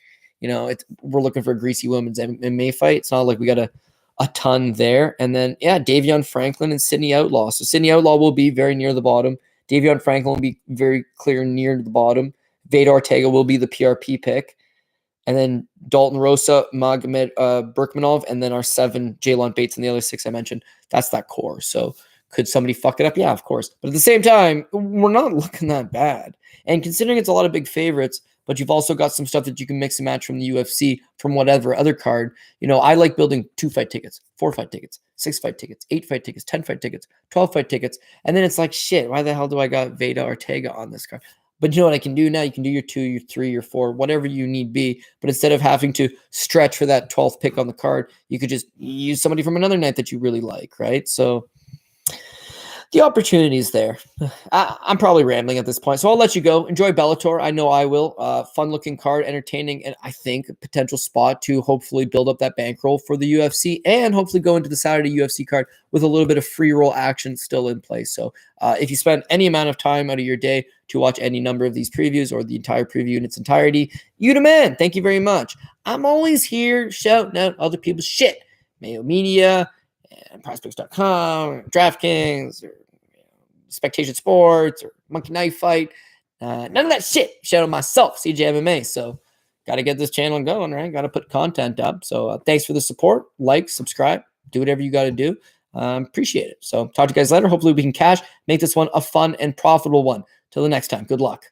we're looking for a greasy women's MMA fight. It's not like we got a ton there. And then, yeah, Davion Franklin and Sidney Outlaw. So Sidney Outlaw will be very near the bottom. Davion Franklin will be very clear near the bottom. Veta Arteaga will be the PRP pick. And then Dalton Rosa, Magomedov, Berkhamov, and then our 7, Jaylon Bates, and the other 6 I mentioned. That's that core. So could somebody fuck it up? Yeah, of course. But at the same time, we're not looking that bad. And considering it's a lot of big favorites, but you've also got some stuff that you can mix and match from the UFC, from whatever other card. I like building 2-fight tickets, 4-fight tickets, 6-fight tickets, 8-fight tickets, 10-fight tickets, 12-fight tickets. And then it's like, shit, why the hell do I got Veta Arteaga on this card? But you know what I can do now? You can do your 2, your 3, your 4, whatever you need be. But instead of having to stretch for that 12th pick on the card, you could just use somebody from another night that you really like, right? So the opportunity is there. I'm probably rambling at this point, so I'll let you go. Enjoy Bellator. I know I will. Fun-looking card, entertaining, and I think a potential spot to hopefully build up that bankroll for the UFC and hopefully go into the Saturday UFC card with a little bit of free roll action still in place. So if you spend any amount of time out of your day to watch any number of these previews or the entire preview in its entirety, you the man. Thank you very much. I'm always here shouting out other people's shit. Mayo Media, and Prospects.com, DraftKings, or Spectation Sports, or Monkey Knife Fight. None of that shit. Shout out myself, CJ MMA. So got to get this channel going, right? Got to put content up. So thanks for the support. Like, subscribe, do whatever you got to do. Appreciate it. So talk to you guys later. Hopefully we can make this one a fun and profitable one. Till the next time, good luck.